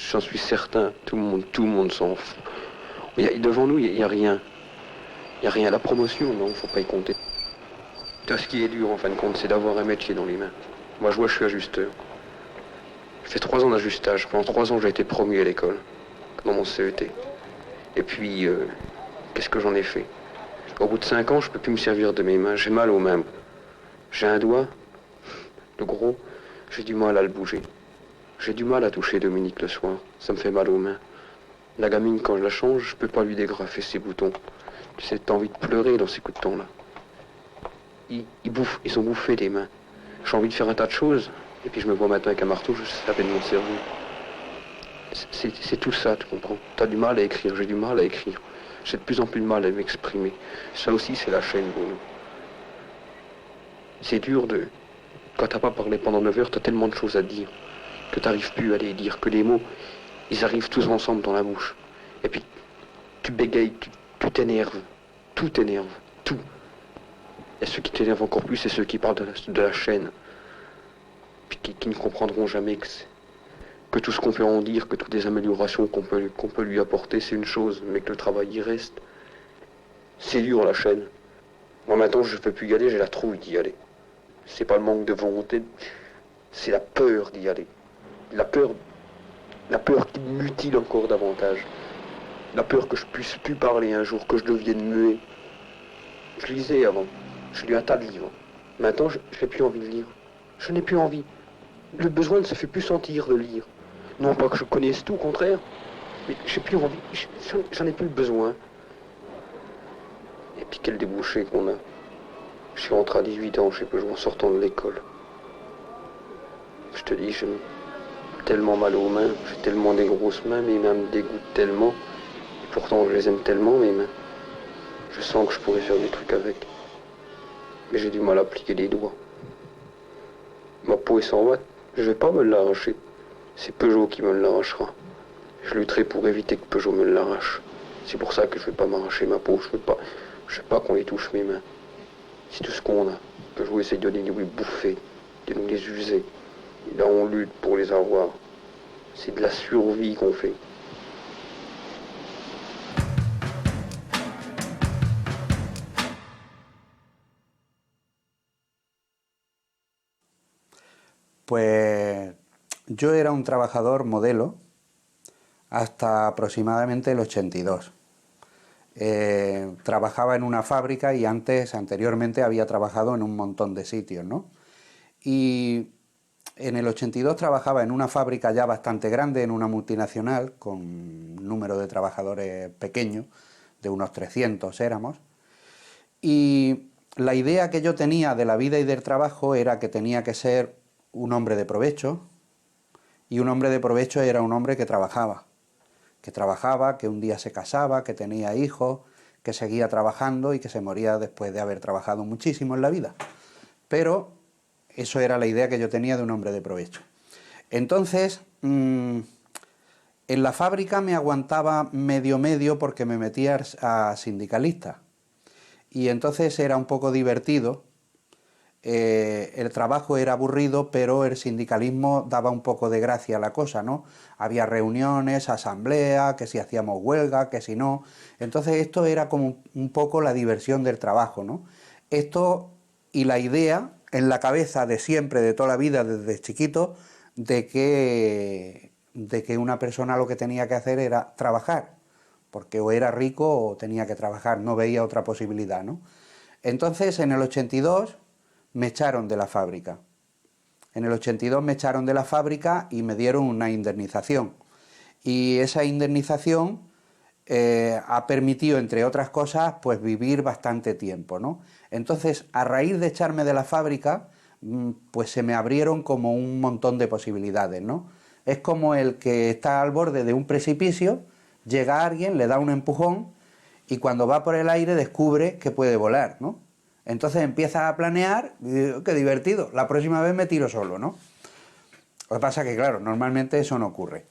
J'en suis certain. Tout le monde s'en fout. Devant nous, il n'y a rien. Il n'y a rien. La promotion, non, faut pas y compter. Ce qui est dur, en fin de compte, c'est d'avoir un métier dans les mains. Moi, je suis ajusteur. J'ai fait 3 ans d'ajustage. Pendant 3 ans, j'ai été promu à l'école, dans mon CET. Et puis, qu'est-ce que j'en ai fait? Au bout de 5 ans, je peux plus me servir de mes mains. J'ai mal aux mains. J'ai un doigt, le gros, j'ai du mal à le bouger. J'ai du mal à toucher Dominique le soir. Ça me fait mal aux mains. La gamine, quand je la change, je peux pas lui dégrafer ses boutons. Tu sais, t'as envie de pleurer dans ces coups de temps-là. Ils ont bouffé les mains. J'ai envie de faire un tas de choses, et puis je me vois maintenant avec un marteau, je sais à peine mon cerveau. C'est tout ça, tu comprends. Tu as du mal à écrire, j'ai du mal à écrire. J'ai de plus en plus de mal à m'exprimer. Ça aussi, c'est la chaîne pour nous. C'est dur de... Quand t'as pas parlé pendant 9 heures, t'as tellement de choses à dire que t'arrives plus à les dire, que les mots, ils arrivent tous ensemble dans la bouche. Et puis, tu bégayes, tu t'énerves. Tout t'énerve, tout. Et ceux qui t'énervent encore plus, c'est ceux qui parlent de la chaîne. Puis qui ne comprendront jamais que tout ce qu'on peut en dire, que toutes les améliorations qu'on peut lui apporter, c'est une chose, mais que le travail y reste. C'est dur, la chaîne. Moi, maintenant, je ne peux plus y aller, j'ai la trouille d'y aller. C'est pas le manque de volonté, c'est la peur d'y aller. La peur qui me mutile encore davantage. La peur que je puisse plus parler un jour, que je devienne muet. Je lisais avant, je lis un tas de livres. Maintenant, je n'ai plus envie de lire. Je n'ai plus envie. Le besoin ne se fait plus sentir de lire. Non pas que je connaisse tout, au contraire, mais j'ai plus envie, j'en ai plus le besoin. Et puis quel débouché qu'on a. Je suis rentré à 18 ans, je sais pas, en sortant de l'école. Je te dis, j'ai tellement mal aux mains, j'ai tellement des grosses mains, mes mains me dégoûtent tellement. Et pourtant, je les aime tellement, mes mains. Je sens que je pourrais faire des trucs avec. Mais j'ai du mal à plier les doigts. Ma peau est 100 watts, je vais pas me l'arracher. C'est Peugeot qui me l'arrachera. Je lutterai pour éviter que Peugeot me l'arrache. C'est pour ça que je vais pas m'arracher ma peau. Je veux pas qu'on les touche mes mains. C'est tout ce qu'on a. Peugeot essaie de nous les bouffer, de nous les user. Et là, on lutte pour les avoir. C'est de la survie qu'on fait. Pues yo era un trabajador modelo hasta aproximadamente el 82. Trabajaba en una fábrica y anteriormente había trabajado en un montón de sitios, ¿no? Y en el 82 trabajaba en una fábrica ya bastante grande, en una multinacional, con un número de trabajadores pequeño, de unos 300 éramos. Y la idea que yo tenía de la vida y del trabajo era que tenía que ser un hombre de provecho, y un hombre de provecho era un hombre que trabajaba, que un día se casaba, que tenía hijos, que seguía trabajando y que se moría después de haber trabajado muchísimo en la vida. Pero eso era la idea que yo tenía de un hombre de provecho. Entonces, en la fábrica me aguantaba medio porque me metía a sindicalista. Y entonces era un poco divertido. El trabajo era aburrido, pero el sindicalismo daba un poco de gracia a la cosa, ¿no? Había reuniones, asamblea, que si hacíamos huelga, que si no. Entonces esto era como un poco la diversión del trabajo, ¿no? Esto y la idea en la cabeza de siempre, de toda la vida, desde chiquito, de que una persona lo que tenía que hacer era trabajar, porque o era rico o tenía que trabajar, no veía otra posibilidad, ¿no? Entonces en el 82... me echaron de la fábrica. En el 82 me echaron de la fábrica y me dieron una indemnización. Y esa indemnización ha permitido, entre otras cosas, pues vivir bastante tiempo, ¿no? Entonces, a raíz de echarme de la fábrica, pues se me abrieron como un montón de posibilidades, ¿no? Es como el que está al borde de un precipicio, llega alguien, le da un empujón y cuando va por el aire descubre que puede volar, ¿no? Entonces empieza a planear, y digo, qué divertido, la próxima vez me tiro solo, ¿no? Lo que pasa es que, claro, normalmente eso no ocurre.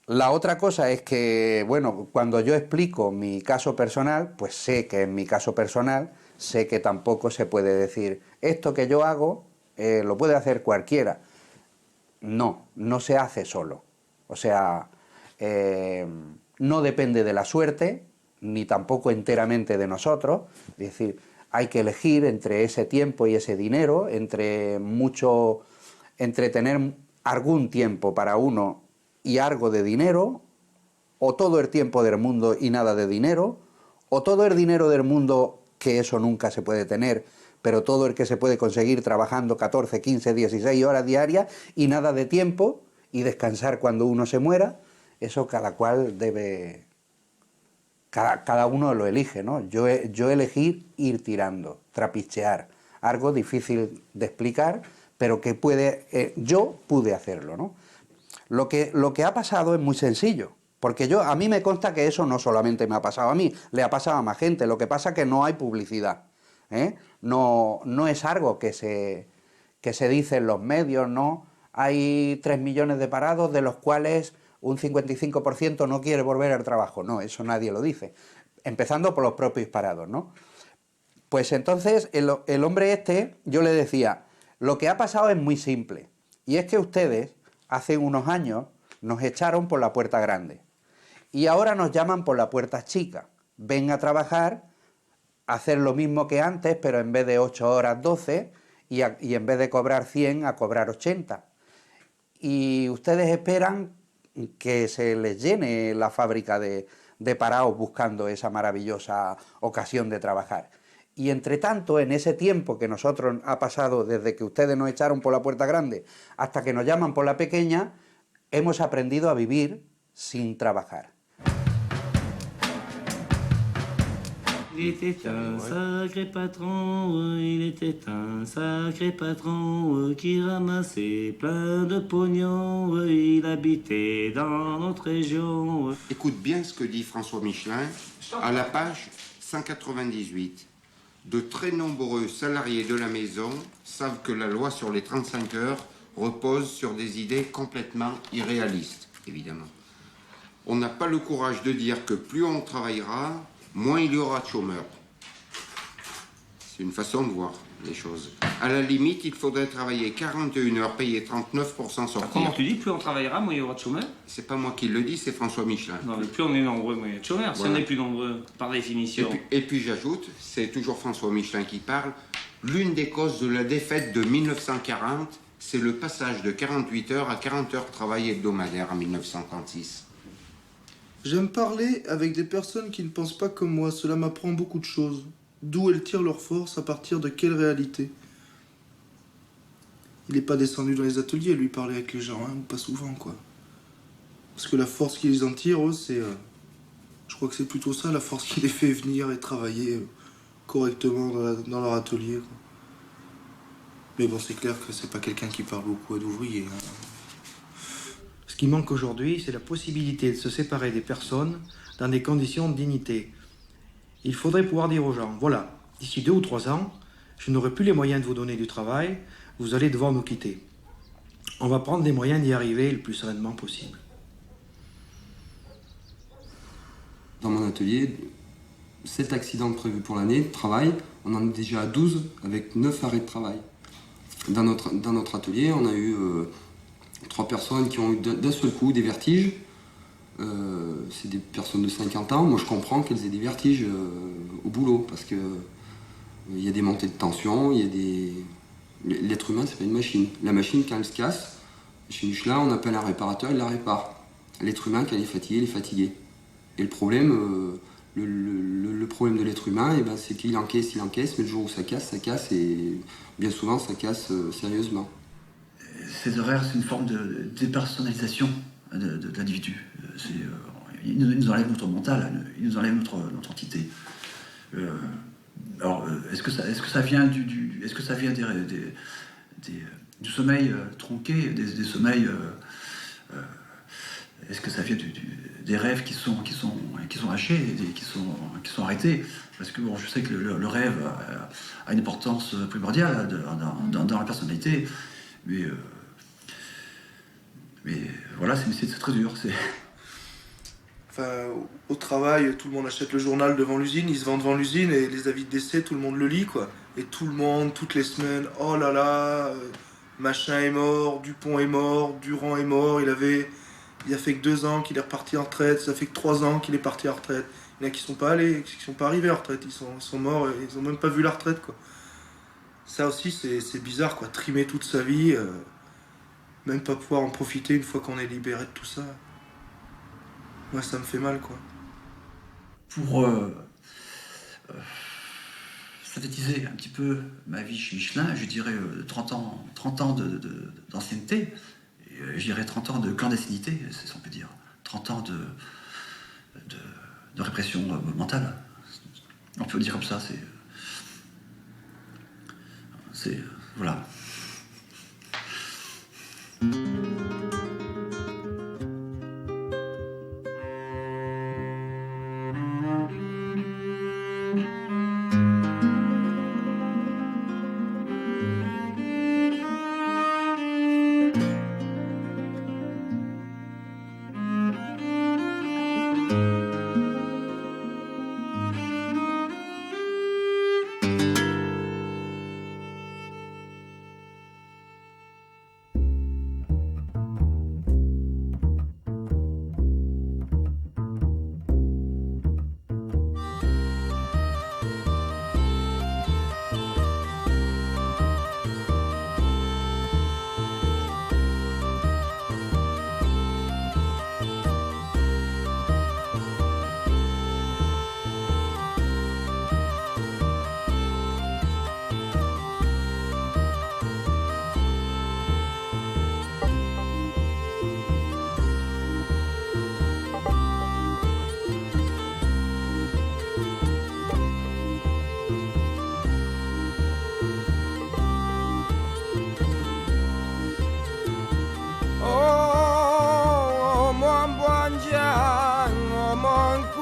La otra cosa es que, bueno, cuando yo explico mi caso personal, pues sé que en mi caso personal, sé que tampoco se puede decir, esto que yo hago lo puede hacer cualquiera. No, no se hace solo. O sea, no depende de la suerte, ni tampoco enteramente de nosotros, es decir, hay que elegir entre ese tiempo y ese dinero, entre tener algún tiempo para uno y algo de dinero, o todo el tiempo del mundo y nada de dinero, o todo el dinero del mundo, que eso nunca se puede tener, pero todo el que se puede conseguir trabajando 14, 15, 16 horas diarias y nada de tiempo, y descansar cuando uno se muera. Eso cada cual debe... Cada uno lo elige, ¿no? Yo elegí ir tirando, trapichear, algo difícil de explicar, pero que yo pude hacerlo, ¿no? Lo que ha pasado es muy sencillo, porque a mí me consta que eso no solamente me ha pasado a mí, le ha pasado a más gente. Lo que pasa es que no hay publicidad, ¿eh? No es algo que se dice en los medios, ¿no? Hay 3 millones de parados, de los cuales un 55% no quiere volver al trabajo. No, eso nadie lo dice. Empezando por los propios parados, ¿no? Pues entonces el hombre este, yo le decía, lo que ha pasado es muy simple, y es que ustedes hace unos años nos echaron por la puerta grande y ahora nos llaman por la puerta chica. Ven a trabajar, a hacer lo mismo que antes, pero en vez de 8 horas 12 y en vez de cobrar 100 a cobrar 80. Y ustedes esperan que se les llene la fábrica de parados buscando esa maravillosa ocasión de trabajar. Y entre tanto, en ese tiempo que nosotros ha pasado desde que ustedes nos echaron por la puerta grande hasta que nos llaman por la pequeña, hemos aprendido a vivir sin trabajar. Il était un sacré patron, il était un sacré patron qui ramassait plein de pognon, il habitait dans notre région. Écoute bien ce que dit François Michelin à la page 198. De très nombreux salariés de la maison savent que la loi sur les 35 heures repose sur des idées complètement irréalistes, évidemment. On n'a pas le courage de dire que plus on travaillera, moins il y aura de chômeurs. C'est une façon de voir les choses. À la limite, il faudrait travailler 41 heures, payer 39% sortir. Comment tu dis, plus on travaillera, moins il y aura de chômeurs? C'est pas moi qui le dis, c'est François Michelin. Non, mais plus on est nombreux, moins il y a de chômeurs. Si on est plus nombreux, par définition. Et puis j'ajoute, c'est toujours François Michelin qui parle, l'une des causes de la défaite de 1940, c'est le passage de 48 heures à 40 heures de travail hebdomadaire en 1936. J'aime parler avec des personnes qui ne pensent pas comme moi. Cela m'apprend beaucoup de choses. D'où elles tirent leur force, à partir de quelle réalité. Il n'est pas descendu dans les ateliers, lui, parler avec les gens, hein, pas souvent, quoi. Parce que la force qui les en tire, eux, c'est... je crois que c'est plutôt ça, la force qui les fait venir et travailler correctement dans leur atelier, quoi. Mais bon, c'est clair que c'est pas quelqu'un qui parle beaucoup à d'ouvriers, hein. Ce qui manque aujourd'hui, c'est la possibilité de se séparer des personnes dans des conditions de dignité. Il faudrait pouvoir dire aux gens, voilà, d'ici 2 ou 3 ans, je n'aurai plus les moyens de vous donner du travail, vous allez devoir nous quitter. On va prendre les moyens d'y arriver le plus sereinement possible. Dans mon atelier, 7 accidents prévus pour l'année de travail, on en est déjà à 12 avec 9 arrêts de travail. Dans notre atelier, on a eu 3 personnes qui ont eu d'un seul coup des vertiges. C'est des personnes de 50 ans. Moi, je comprends qu'elles aient des vertiges au boulot parce que il y a des montées de tension, il y a des... L'être humain, c'est pas une machine. La machine, quand elle se casse, chez Michelin, on appelle un réparateur, il la répare. L'être humain, quand il est fatigué. Et le problème, le problème de l'être humain, eh ben, c'est qu'il encaisse, mais le jour où ça casse, et bien souvent, ça casse sérieusement. Ces horaires, c'est une forme de dépersonnalisation de l'individu. Ils nous enlèvent notre mental, ils nous enlèvent notre entité. Alors, est-ce que ça vient du sommeil tronqué, des sommeils, est-ce que ça vient des rêves qui sont hachés, qui sont arrêtés? Parce que bon, je sais que le rêve a une importance primordiale dans la personnalité, mais voilà, c'est très dur. Enfin, au travail, tout le monde achète le journal devant l'usine, il se vend devant l'usine et les avis de décès, tout le monde le lit, quoi. Et tout le monde, toutes les semaines, oh là là, machin est mort, Dupont est mort, Durand est mort, il a fait que 2 ans qu'il est reparti en retraite, ça fait que 3 ans qu'il est parti en retraite. Il y en a qui sont pas allés, qui sont pas arrivés en retraite, ils sont morts, ils ont même pas vu la retraite, quoi. Ça aussi, c'est bizarre, quoi, trimer toute sa vie, même pas pouvoir en profiter une fois qu'on est libéré de tout ça. Moi, ça me fait mal, quoi. Pour synthétiser un petit peu ma vie chez Michelin, je dirais 30 ans d'ancienneté, je dirais 30 ans de clandestinité, si on peut dire. 30 ans de répression mentale. On peut le dire comme ça, voilà.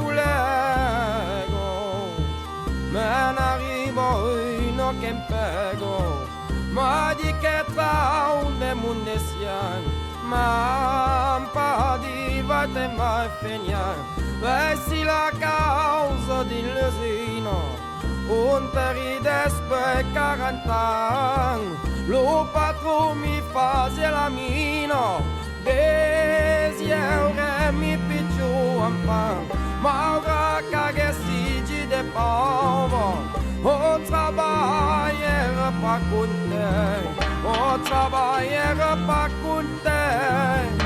culego, men arrivo no che pego, ma di che traune mundesian, ma un po' di volte mai finian, versi la causa di l'usino, un terrides per 40 anni, lo patron mi fase la mino, desiere mi picciu un pan, ma ora che si de pauvre. Au travail, pas content. Au travail, pas content.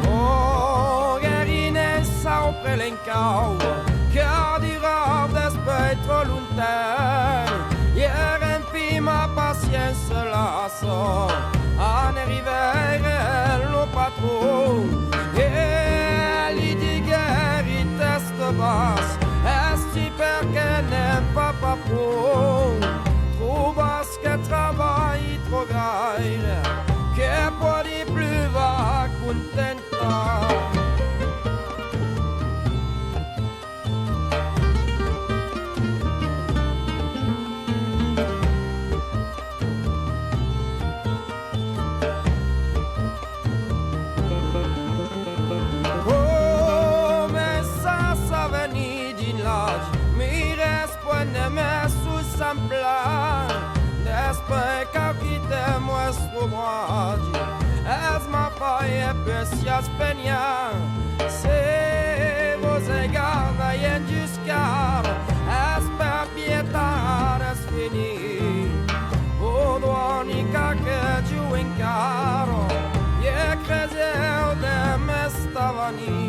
Oh, guerine, ça au prelencao. Car dirà d'esprit trop lointain. Hier en ma patience la so. En arrivare lo patron. E li di guerre teste basse. Est-ce perché n'aime pas pro? Trouvas que travaille trop gaire. Que pour di plus va contenta. Despre că chite muestru bragi Es ma faie precias penia Se vos egarda ien juscar Es per pietare sfini O doanica che giù in caro E crezeu de me stavani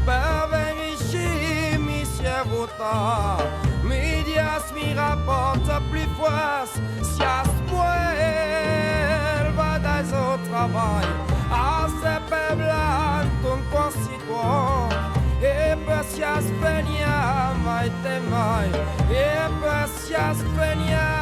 Per verifici mi si è vota Medias mi rapporta plus fois Si a spoel va dai au travail A se pe blanc ton concitoyen E per si a spegna mai te mai E per si a spegna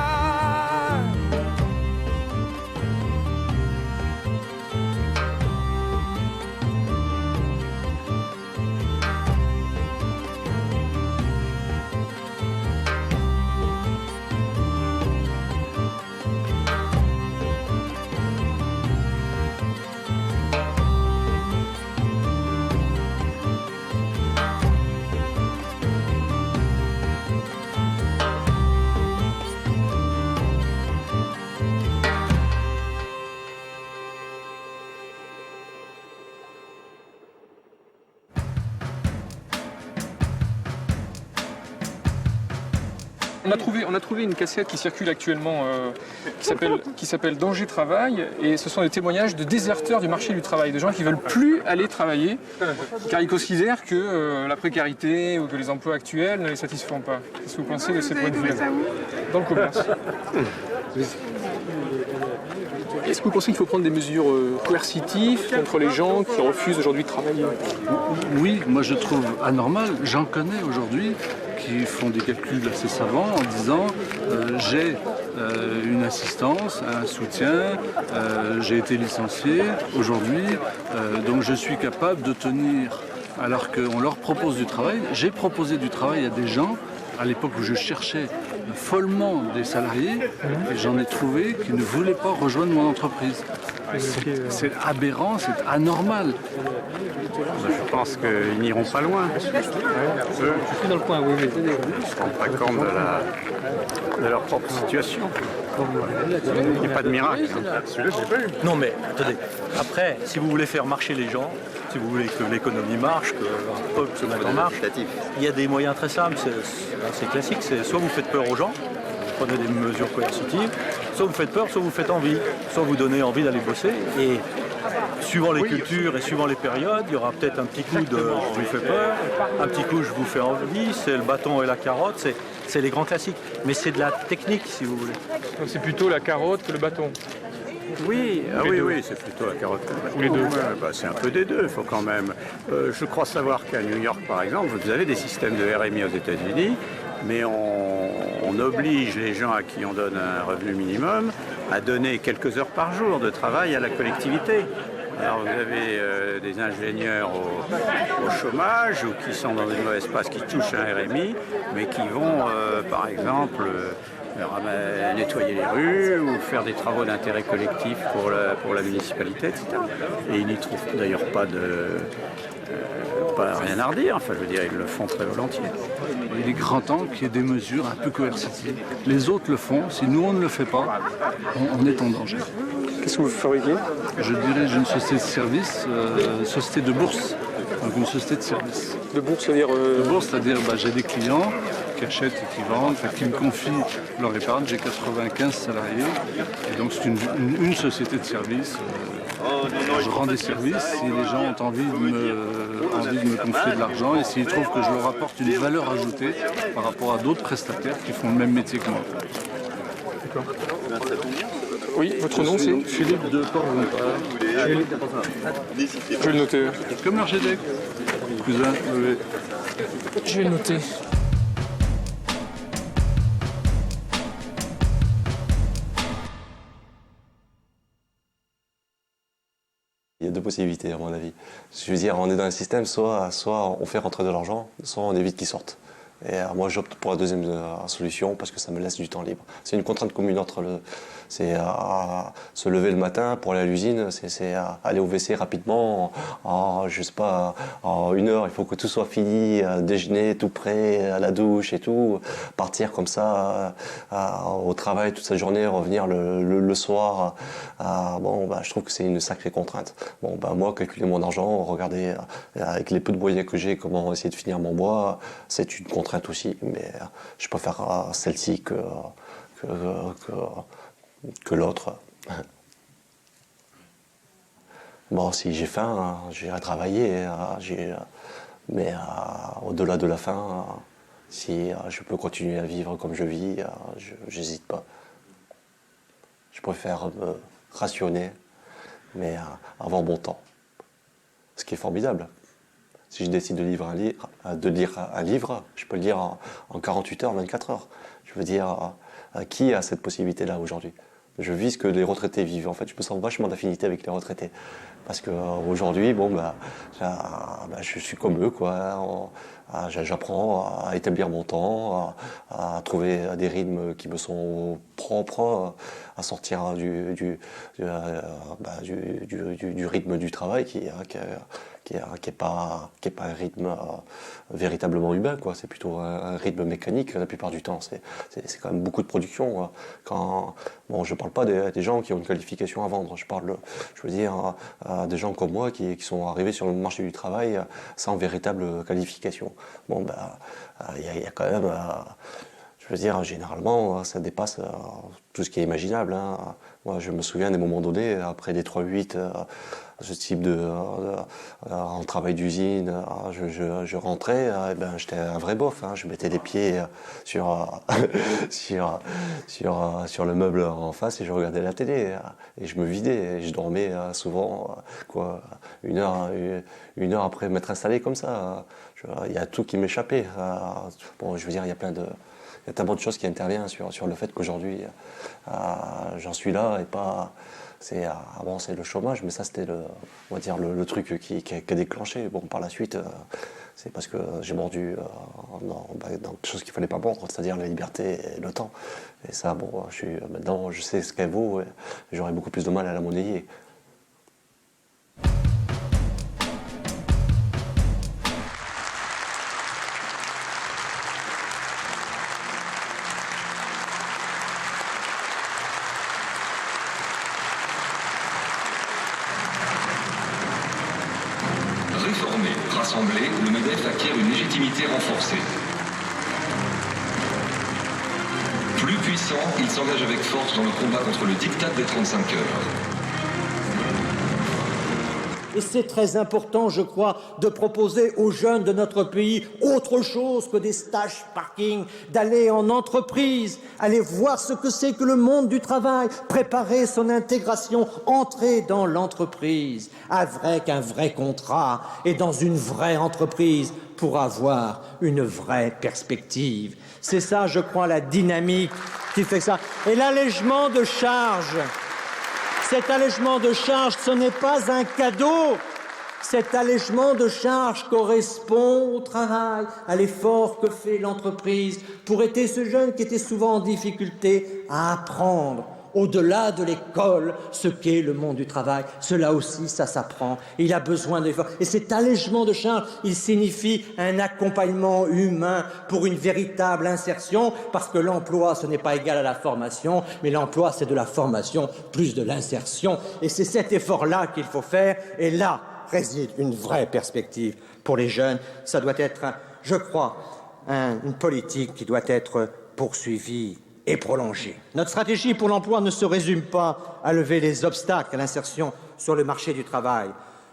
On a trouvé une cassette qui circule actuellement qui s'appelle Danger Travail et ce sont des témoignages de déserteurs du marché du travail, de gens qui ne veulent plus aller travailler car ils considèrent que la précarité ou que les emplois actuels ne les satisfont pas. Qu'est-ce que vous pensez de ces points de vue dans le commerce? Est-ce que vous pensez qu'il faut prendre des mesures coercitives contre les gens qui refusent aujourd'hui de travailler? Oui, moi je trouve anormal. J'en connais aujourd'hui qui font des calculs assez savants en disant j'ai une assistance, un soutien, j'ai été licencié aujourd'hui, donc je suis capable de tenir, alors qu'on leur propose du travail. J'ai proposé du travail à des gens à l'époque où je cherchais follement des salariés et j'en ai trouvé qui ne voulaient pas rejoindre mon entreprise. C'est aberrant, c'est anormal. Je pense qu'ils n'iront pas loin. Je suis dans le coin, oui. Ils ne se rendent pas compte de leur propre situation. Il n'y a pas de miracle. Non mais attendez, après, si vous voulez faire marcher les gens, si vous voulez que l'économie marche, qu'un peuple se mette en marche, il y a des moyens très simples, c'est classique, c'est soit vous faites peur aux gens, vous prenez des mesures coercitives, soit vous faites peur, soit vous faites envie, soit vous donnez envie d'aller bosser. Et suivant les cultures et suivant les périodes, il y aura peut-être un petit coup de je vous fais peur, un petit coup je vous fais envie, c'est le bâton et la carotte, c'est les grands classiques. Mais c'est de la technique, si vous voulez. Donc c'est plutôt la carotte que le bâton. Oui, oui, c'est plutôt la carotte. Ou les deux. C'est un peu des deux, il faut quand même. Je crois savoir qu'à New York, par exemple, vous avez des systèmes de RMI aux États-Unis, mais on oblige les gens à qui on donne un revenu minimum à donner quelques heures par jour de travail à la collectivité. Alors vous avez des ingénieurs au chômage ou qui sont dans une mauvaise passe, qui touchent un RMI, mais qui vont, par exemple, nettoyer les rues ou faire des travaux d'intérêt collectif pour la municipalité, etc. Et ils n'y trouvent d'ailleurs pas rien à redire, enfin je veux dire, ils le font très volontiers. Il est grand temps qu'il y ait des mesures un peu coercitives. Les autres le font, si nous on ne le fait pas, on est en danger. Qu'est-ce que vous fabriquez? Je dirige une société de service, société de bourse, donc une société de service. De bourse, c'est-à-dire De bourse, c'est-à-dire j'ai des clients qui achètent et qui vendent, qui me confient leur épargne. J'ai 95 salariés et donc c'est une société de service. Je rends des services si les gens ont envie de me confier de l'argent et s'ils trouvent que je leur apporte une valeur ajoutée par rapport à d'autres prestataires qui font le même métier que moi. D'accord. Oui, votre nom c'est Philippe de Port-Gompard. Je vais le noter. Comme Argédec. Cousin, oui. Je vais le noter. Il y a deux possibilités à mon avis. Je veux dire, on est dans un système, soit on fait rentrer de l'argent, soit on évite qu'ils sortent. Et moi j'opte pour la deuxième solution parce que ça me laisse du temps libre. C'est une contrainte commune entre c'est se lever le matin pour aller à l'usine, c'est aller au WC rapidement, je sais pas, en 1 heure, il faut que tout soit fini, déjeuner tout prêt, à la douche et tout, partir comme ça au travail toute sa journée, revenir le soir. Je trouve que c'est une sacrée contrainte. Moi, calculer mon argent, regarder avec les peu de moyens que j'ai, comment essayer de finir mon mois, c'est une contrainte aussi, mais je préfère celle-ci que l'autre. Si j'ai faim, j'irai travailler, mais au-delà de la faim, si je peux continuer à vivre comme je vis, j'hésite pas. Je préfère me rationner, mais avoir bon temps. Ce qui est formidable. Si je décide de lire un livre, je peux le lire en 48 heures, 24 heures. Je veux dire, qui a cette possibilité-là aujourd'hui? Je vis ce que les retraités vivent. En fait, je me sens vachement d'affinité avec les retraités. Parce qu'aujourd'hui, je suis comme eux, quoi. J'apprends à établir mon temps, à trouver des rythmes qui me sont propres, à sortir du rythme du travail qui est pas un rythme véritablement humain, quoi. C'est plutôt un rythme mécanique la plupart du temps. C'est quand même beaucoup de production. Je parle pas des gens qui ont une qualification à vendre. Je veux dire des gens comme moi qui sont arrivés sur le marché du travail sans véritable qualification. Il y a quand même, je veux dire, généralement, ça dépasse tout ce qui est imaginable. Moi, je me souviens des moments donnés, après les 3-8, ce type en travail d'usine, je rentrais, j'étais un vrai bof. Je mettais les pieds sur le meuble en face et je regardais la télé. Et je me vidais, et je dormais souvent, 1 heure après m'être installé comme ça. Il y a tout qui m'échappait. Je veux dire, il y a tellement de choses qui interviennent sur le fait qu'aujourd'hui, j'en suis là et pas... Avant, c'est le chômage, mais ça, c'était le truc qui a déclenché. Par la suite, c'est parce que j'ai mordu dans quelque chose qu'il ne fallait pas mordre, c'est-à-dire la liberté et le temps. Et ça, maintenant, je sais ce qu'elle vaut et j'aurais beaucoup plus de mal à la monnayer. unité renforcée. Plus puissant, il s'engage avec force dans le combat contre le diktat des 35 heures. Et c'est très important, je crois, de proposer aux jeunes de notre pays autre chose que des stages parking, d'aller en entreprise, aller voir ce que c'est que le monde du travail, préparer son intégration, entrer dans l'entreprise avec un vrai contrat et dans une vraie entreprise pour avoir une vraie perspective. C'est ça, je crois, la dynamique qui fait ça. Et l'allègement de charges. Cet allègement de charges, ce n'est pas un cadeau. Cet allègement de charges correspond au travail, à l'effort que fait l'entreprise pour aider ce jeune qui était souvent en difficulté à apprendre, au-delà de l'école, ce qu'est le monde du travail. Cela aussi, ça s'apprend. Il a besoin d'efforts. Et cet allègement de charges, il signifie un accompagnement humain pour une véritable insertion, parce que l'emploi, ce n'est pas égal à la formation, mais l'emploi, c'est de la formation plus de l'insertion. Et c'est cet effort-là qu'il faut faire. Et là réside une vraie perspective pour les jeunes. Ça doit être, je crois, une politique qui doit être poursuivie et prolongée. Notre stratégie pour l'emploi ne se résume pas à lever les obstacles à l'insertion sur le marché du travail.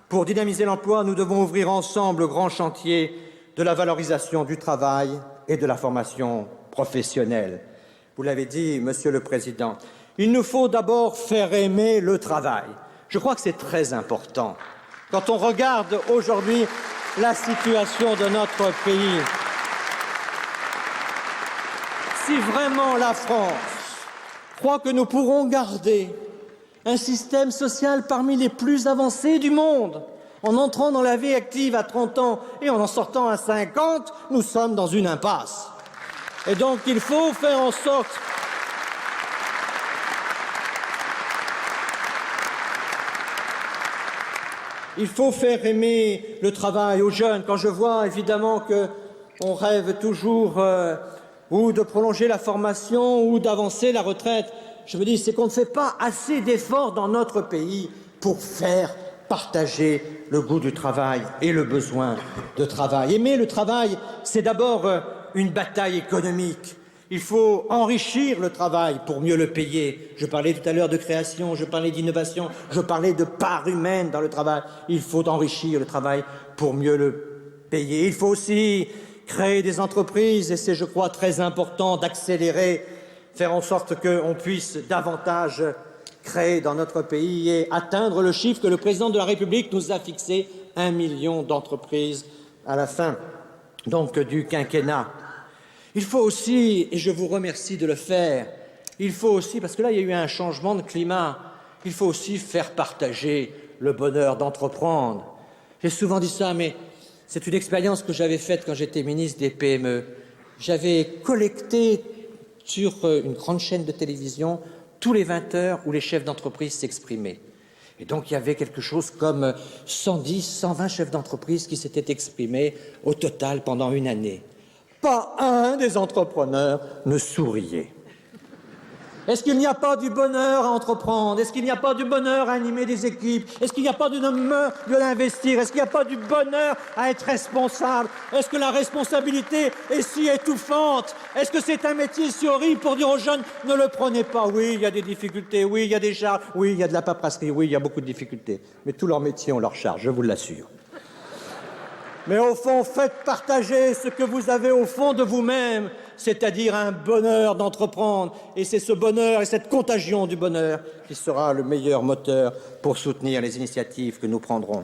Pour dynamiser l'emploi, nous devons ouvrir ensemble le grand chantier de la valorisation du travail et de la formation professionnelle. Vous l'avez dit, Monsieur le Président, il nous faut d'abord faire aimer le travail. Je crois que c'est très important. Quand on regarde aujourd'hui la situation de notre pays, si vraiment la France croit que nous pourrons garder un système social parmi les plus avancés du monde, en entrant dans la vie active à 30 ans et en sortant à 50, nous sommes dans une impasse. Et donc il faut faire en sorte aimer le travail aux jeunes. Quand je vois évidemment qu'on rêve toujours ou de prolonger la formation ou d'avancer la retraite, je me dis c'est qu'on ne fait pas assez d'efforts dans notre pays pour faire partager le goût du travail et le besoin de travail. Aimer le travail, c'est d'abord une bataille économique. Il faut enrichir le travail pour mieux le payer. Je parlais tout à l'heure de création, je parlais d'innovation, je parlais de part humaine dans le travail. Il faut enrichir le travail pour mieux le payer. Il faut aussi créer des entreprises, et c'est, je crois, très important d'accélérer, faire en sorte qu'on puisse davantage créer dans notre pays et atteindre le chiffre que le président de la République nous a fixé, 1 million d'entreprises à la fin donc du quinquennat. Il faut aussi, et je vous remercie de le faire, il faut aussi, parce que là il y a eu un changement de climat, il faut aussi faire partager le bonheur d'entreprendre. J'ai souvent dit ça, mais c'est une expérience que j'avais faite quand j'étais ministre des PME. J'avais collecté sur une grande chaîne de télévision tous les 20 heures où les chefs d'entreprise s'exprimaient. Et donc il y avait quelque chose comme 110, 120 chefs d'entreprise qui s'étaient exprimés au total pendant une année. Pas un des entrepreneurs ne souriait. Est-ce qu'il n'y a pas du bonheur à entreprendre? Est-ce qu'il n'y a pas du bonheur à animer des équipes? Est-ce qu'il n'y a pas du bonheur de l'investir? Est-ce qu'il n'y a pas du bonheur à être responsable? Est-ce que la responsabilité est si étouffante? Est-ce que c'est un métier si horrible pour dire aux jeunes ne le prenez pas? Oui, il y a des difficultés, oui, il y a des charges, oui, il y a de la paperasserie, oui, il y a beaucoup de difficultés. Mais tous leurs métiers ont leurs charges, je vous l'assure. Mais au fond, faites partager ce que vous avez au fond de vous-même, c'est-à-dire un bonheur d'entreprendre. Et c'est ce bonheur et cette contagion du bonheur qui sera le meilleur moteur pour soutenir les initiatives que nous prendrons.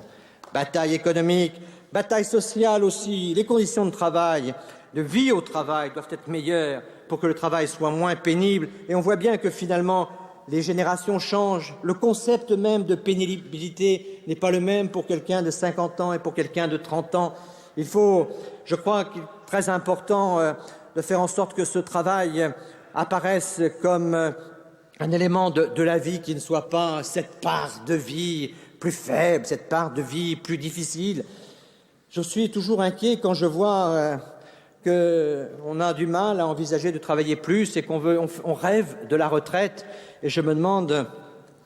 Bataille économique, bataille sociale aussi. Les conditions de travail, de vie au travail doivent être meilleures pour que le travail soit moins pénible. Et on voit bien que finalement, les générations changent. Le concept même de pénibilité n'est pas le même pour quelqu'un de 50 ans et pour quelqu'un de 30 ans. Il faut, je crois qu'il est très important de faire en sorte que ce travail apparaisse comme un élément de la vie qui ne soit pas cette part de vie plus faible, cette part de vie plus difficile. Je suis toujours inquiet quand je vois qu'on a du mal à envisager de travailler plus et on rêve de la retraite. Et je me demande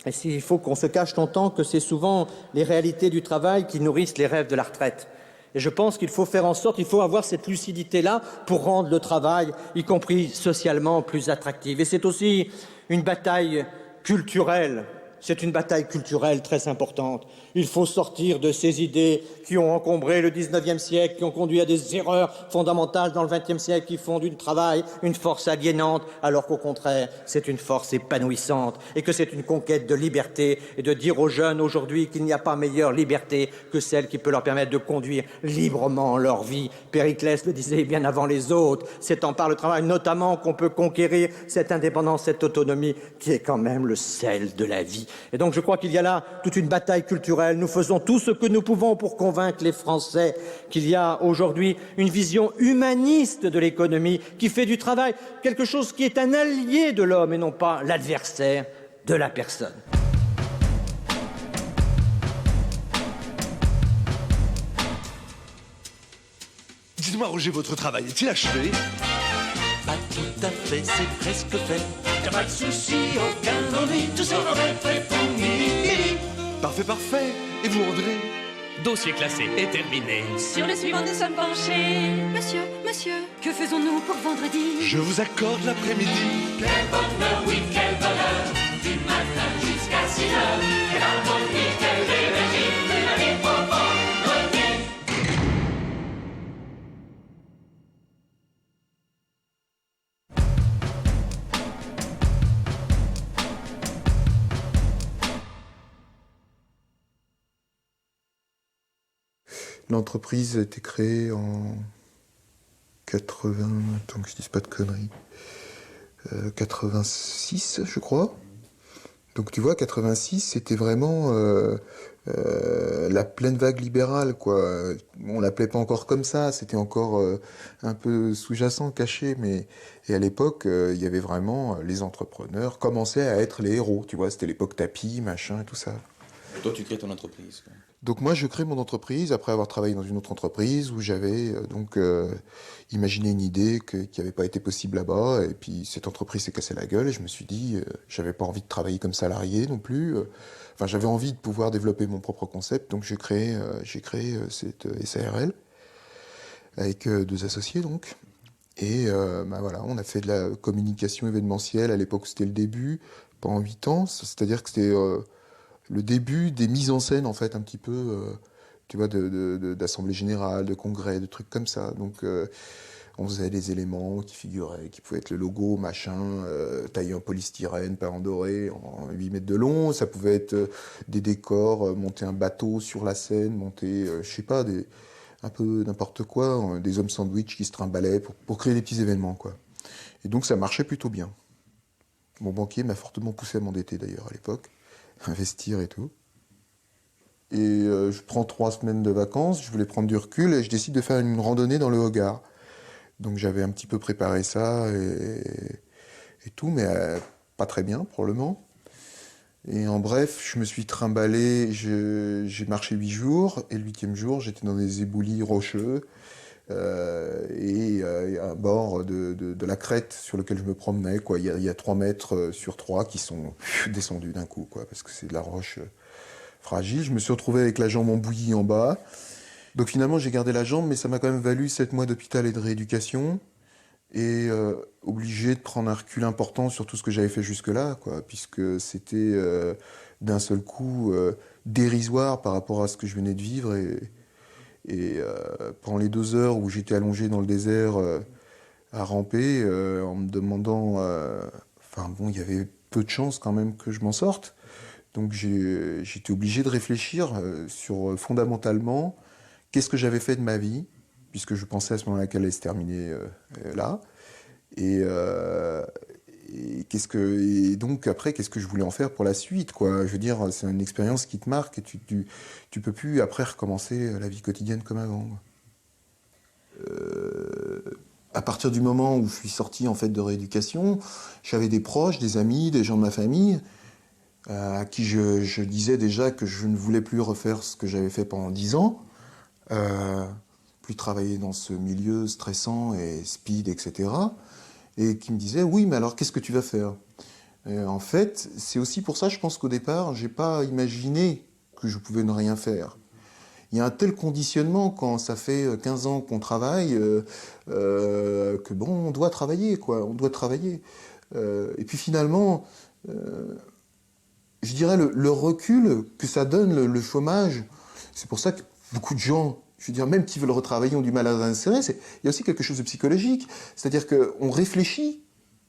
s'il faut qu'on se cache longtemps que c'est souvent les réalités du travail qui nourrissent les rêves de la retraite. Et je pense qu'il faut faire en sorte, il faut avoir cette lucidité-là pour rendre le travail, y compris socialement, plus attractif. Et c'est aussi une bataille culturelle. C'est une bataille culturelle très importante. Il faut sortir de ces idées qui ont encombré le XIXe siècle, qui ont conduit à des erreurs fondamentales dans le XXe siècle, qui font du travail une force aliénante, alors qu'au contraire, c'est une force épanouissante et que c'est une conquête de liberté, et de dire aux jeunes aujourd'hui qu'il n'y a pas meilleure liberté que celle qui peut leur permettre de conduire librement leur vie. Périclès le disait bien avant les autres. C'est par le travail notamment qu'on peut conquérir cette indépendance, cette autonomie qui est quand même le sel de la vie. Et donc je crois qu'il y a là toute une bataille culturelle. Nous faisons tout ce que nous pouvons pour convaincre les Français qu'il y a aujourd'hui une vision humaniste de l'économie qui fait du travail quelque chose qui est un allié de l'homme et non pas l'adversaire de la personne. Dites-moi, Roger, votre travail est-il achevé? Pas tout à fait, c'est presque fait. Y'a pas de souci, aucun ennui, tout sera fait pour midi. Parfait, parfait. Et vous, André? Dossier classé et terminé. Sur le suivant, nous sommes penchés. Monsieur, que faisons-nous pour vendredi? Je vous accorde l'après-midi. Quel bonheur, oui, quel bonheur. Du matin jusqu'à 6 heures. Quelle harmonie, quelle énergie. Une année pour vendredi. L'entreprise a été créée en 80, tant que je dise pas de conneries, 86 je crois. Donc tu vois, 86 c'était vraiment la pleine vague libérale, quoi. On l'appelait pas encore comme ça, c'était encore un peu sous-jacent, caché, mais et à l'époque il y avait vraiment les entrepreneurs commençaient à être les héros, tu vois, c'était l'époque tapis, machin et tout ça. Et toi tu crées ton entreprise, quoi. Donc moi, je crée mon entreprise après avoir travaillé dans une autre entreprise où j'avais imaginé une idée qui n'avait pas été possible là-bas. Et puis cette entreprise s'est cassée la gueule et je me suis dit, j'avais pas envie de travailler comme salarié non plus. Enfin, j'avais envie de pouvoir développer mon propre concept. Donc j'ai créé cette SARL avec 2 associés donc. Et voilà, on a fait de la communication événementielle. À l'époque, c'était le début, pendant 8 ans. C'est-à-dire que c'était le début des mises en scène, en fait, un petit peu, tu vois, d'assemblée générale, de congrès, de trucs comme ça. Donc, on faisait des éléments qui figuraient, qui pouvaient être le logo, machin, taillé en polystyrène, peint en doré, en 8 mètres de long. Ça pouvait être des décors, monter un bateau sur la scène, monter, je sais pas, un peu n'importe quoi, des hommes sandwich qui se trimbalaient pour créer des petits événements, quoi. Et donc, ça marchait plutôt bien. Mon banquier m'a fortement poussé à m'endetter, d'ailleurs, à l'époque. Investir et tout. Et je prends 3 semaines de vacances, je voulais prendre du recul et je décide de faire une randonnée dans le Hogar. Donc j'avais un petit peu préparé ça et tout, mais pas très bien probablement. Et en bref, je me suis trimballé, j'ai marché 8 jours, et le 8e jour, j'étais dans des éboulis rocheux, et à bord de la crête sur laquelle je me promenais, quoi. Il y a 3 mètres sur 3 qui sont descendus d'un coup, quoi, parce que c'est de la roche fragile. Je me suis retrouvé avec la jambe en bouillie en bas. Donc finalement, j'ai gardé la jambe, mais ça m'a quand même valu 7 mois d'hôpital et de rééducation, et obligé de prendre un recul important sur tout ce que j'avais fait jusque-là, quoi, puisque c'était d'un seul coup dérisoire par rapport à ce que je venais de vivre. Et pendant les 2 heures où j'étais allongé dans le désert à ramper, en me demandant... il y avait peu de chances quand même que je m'en sorte. Donc j'étais obligé de réfléchir sur fondamentalement qu'est-ce que j'avais fait de ma vie, puisque je pensais à ce moment-là qu'elle allait se terminer là. Et donc après, qu'est-ce que je voulais en faire pour la suite, quoi. Je veux dire, c'est une expérience qui te marque et tu peux plus après recommencer la vie quotidienne comme avant. À partir du moment où je suis sorti en fait de rééducation, j'avais des proches, des amis, des gens de ma famille à qui je disais déjà que je ne voulais plus refaire ce que j'avais fait pendant 10 ans, plus travailler dans ce milieu stressant et speed, etc. Et qui me disait, oui, mais alors qu'est-ce que tu vas faire ? En fait, c'est aussi pour ça, je pense qu'au départ, j'ai pas imaginé que je pouvais ne rien faire. il y a un tel conditionnement quand ça fait 15 ans qu'on travaille que bon, on doit travailler, quoi. On doit travailler. Et puis finalement, je dirais le recul que ça donne, le chômage, c'est pour ça que beaucoup de gens, je veux dire, même qui veulent retravailler, ont du mal à s'insérer. Il y a aussi quelque chose de psychologique. C'est-à-dire qu'on réfléchit.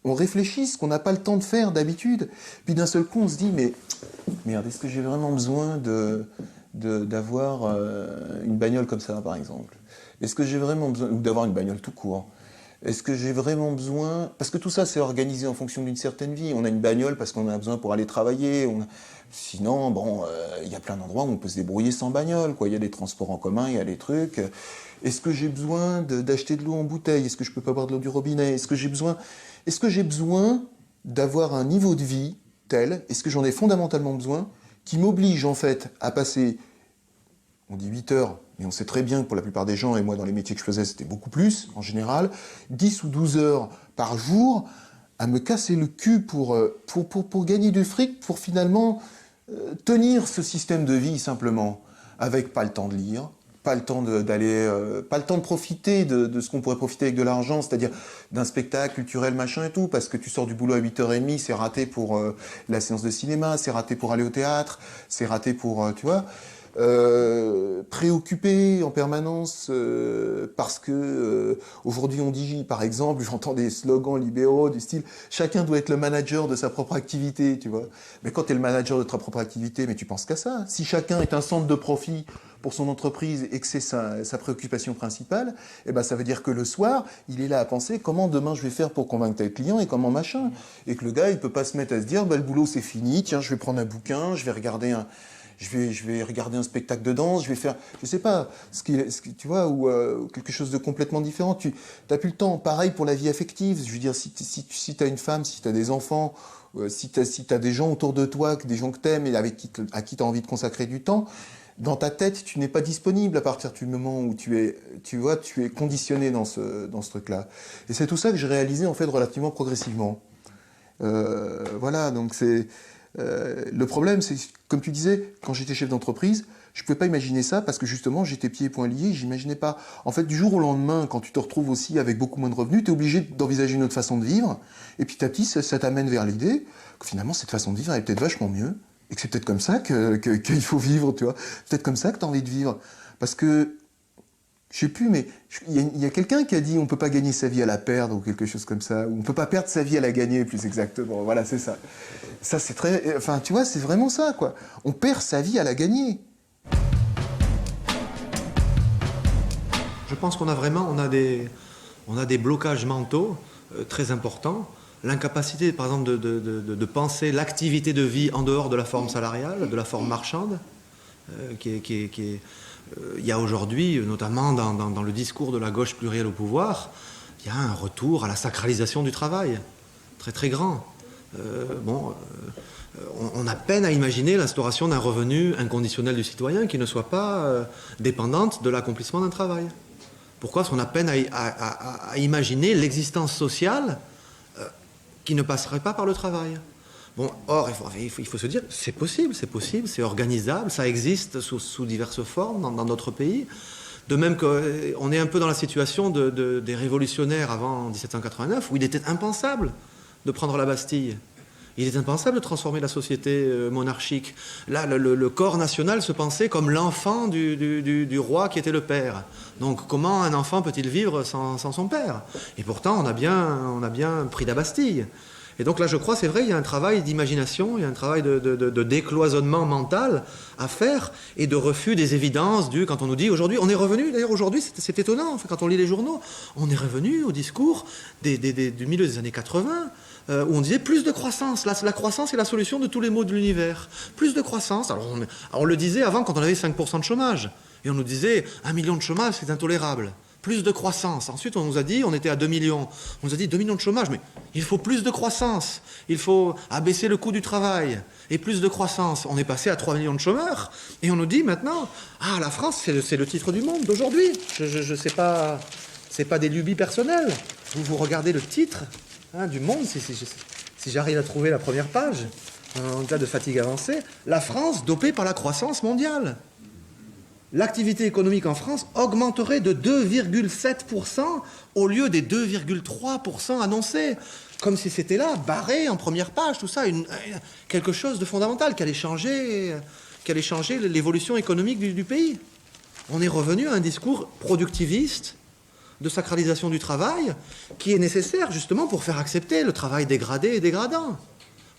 On réfléchit ce qu'on n'a pas le temps de faire d'habitude. Puis d'un seul coup, on se dit, mais merde, est-ce que j'ai vraiment besoin d'avoir une bagnole comme ça, par exemple? Est-ce que j'ai vraiment besoin, ou d'avoir une bagnole tout court? Est-ce que j'ai vraiment besoin... Parce que tout ça, c'est organisé en fonction d'une certaine vie. On a une bagnole parce qu'on a besoin pour aller travailler. Sinon, bon, il y a plein d'endroits où on peut se débrouiller sans bagnole, quoi. Il y a des transports en commun, il y a des trucs. Est-ce que j'ai besoin d'acheter de l'eau en bouteille? Est-ce que je peux pas boire de l'eau du robinet? Est-ce que j'ai besoin d'avoir un niveau de vie tel, est-ce que j'en ai fondamentalement besoin, qui m'oblige en fait à passer, on dit 8 heures, mais on sait très bien que pour la plupart des gens, et moi dans les métiers que je faisais c'était beaucoup plus en général, 10 ou 12 heures par jour à me casser le cul pour gagner du fric, pour finalement tenir ce système de vie simplement, avec pas le temps de lire, pas le temps pas le temps de profiter de ce qu'on pourrait profiter avec de l'argent, c'est-à-dire d'un spectacle culturel, machin et tout, parce que tu sors du boulot à 8h30, c'est raté pour la séance de cinéma, c'est raté pour aller au théâtre, c'est raté pour, tu vois, préoccupé en permanence parce que aujourd'hui on dit, par exemple, j'entends des slogans libéraux du style « chacun doit être le manager de sa propre activité », tu vois. Mais quand tu es le manager de ta propre activité, mais tu penses qu'à ça. Si chacun est un centre de profit pour son entreprise et que c'est sa préoccupation principale, eh ben ça veut dire que le soir, il est là à penser comment demain je vais faire pour convaincre tel client et comment machin. Et que le gars, il peut pas se mettre à se dire, bah, le boulot c'est fini, tiens, je vais prendre un bouquin, je vais regarder un spectacle de danse, je vais faire, je sais pas, tu vois, ou quelque chose de complètement différent. Tu n'as plus le temps. Pareil pour la vie affective. Je veux dire, si tu as une femme, si tu as des enfants, si tu as des gens autour de toi, des gens que tu aimes et à qui tu as envie de consacrer du temps, dans ta tête, tu n'es pas disponible à partir du moment où tu es conditionné dans ce truc-là. Et c'est tout ça que j'ai réalisé en fait relativement progressivement. Voilà, donc c'est... le problème, c'est, comme tu disais, quand j'étais chef d'entreprise, je ne pouvais pas imaginer ça parce que justement, j'étais pieds et poings liés, j'imaginais pas. En fait, du jour au lendemain, quand tu te retrouves aussi avec beaucoup moins de revenus, tu es obligé d'envisager une autre façon de vivre. Et petit à petit, ça t'amène vers l'idée que finalement, cette façon de vivre est peut-être vachement mieux. Et que c'est peut-être comme ça qu'il faut vivre, tu vois. Peut-être comme ça que tu as envie de vivre. Parce que, je sais plus, mais il y a quelqu'un qui a dit on peut pas gagner sa vie à la perdre ou quelque chose comme ça. Ou on peut pas perdre sa vie à la gagner, plus exactement. Voilà, c'est ça. Ça, c'est très... Enfin, tu vois, c'est vraiment ça, quoi. On perd sa vie à la gagner. Je pense qu'on a des blocages mentaux très importants. L'incapacité, par exemple, de penser l'activité de vie en dehors de la forme salariale, de la forme marchande, il y a aujourd'hui, notamment dans le discours de la gauche plurielle au pouvoir, il y a un retour à la sacralisation du travail, très très grand. On a peine à imaginer l'instauration d'un revenu inconditionnel du citoyen qui ne soit pas dépendante de l'accomplissement d'un travail. Pourquoi? Parce qu'on a peine à imaginer l'existence sociale qui ne passerait pas par le travail. Bon, or, il faut se dire, c'est possible, c'est organisable, ça existe sous diverses formes dans notre pays. De même qu'on est un peu dans la situation des révolutionnaires avant 1789, où il était impensable de prendre la Bastille. Il est impensable de transformer la société monarchique. Là, le corps national se pensait comme l'enfant du roi qui était le père. Donc, comment un enfant peut-il vivre sans son père? Et pourtant, on a bien pris la Bastille. Et donc là, je crois, c'est vrai, il y a un travail d'imagination, il y a un travail de décloisonnement mental à faire et de refus des évidences quand on nous dit aujourd'hui, on est revenu, d'ailleurs aujourd'hui, c'est étonnant, enfin, quand on lit les journaux, on est revenu au discours du milieu des années 80, où on disait plus de croissance. La croissance est la solution de tous les maux de l'univers. Plus de croissance. Alors on le disait avant quand on avait 5% de chômage. Et on nous disait 1 million de chômage, c'est intolérable. Plus de croissance. Ensuite, on nous a dit, on était à 2 millions. On nous a dit 2 millions de chômage, mais il faut plus de croissance. Il faut abaisser le coût du travail. Et plus de croissance. On est passé à 3 millions de chômeurs. Et on nous dit maintenant, la France, c'est le titre du monde d'aujourd'hui. Je sais pas, c'est pas des lubies personnelles. Vous regardez le titre du Monde, si j'arrive à trouver la première page, en cas de fatigue avancée, la France dopée par la croissance mondiale. l'activité économique en France augmenterait de 2,7% au lieu des 2,3% annoncés. Comme si c'était là, barré en première page, tout ça, quelque chose de fondamental qui allait changer l'évolution économique du pays. On est revenu à un discours productiviste de sacralisation du travail qui est nécessaire justement pour faire accepter le travail dégradé et dégradant.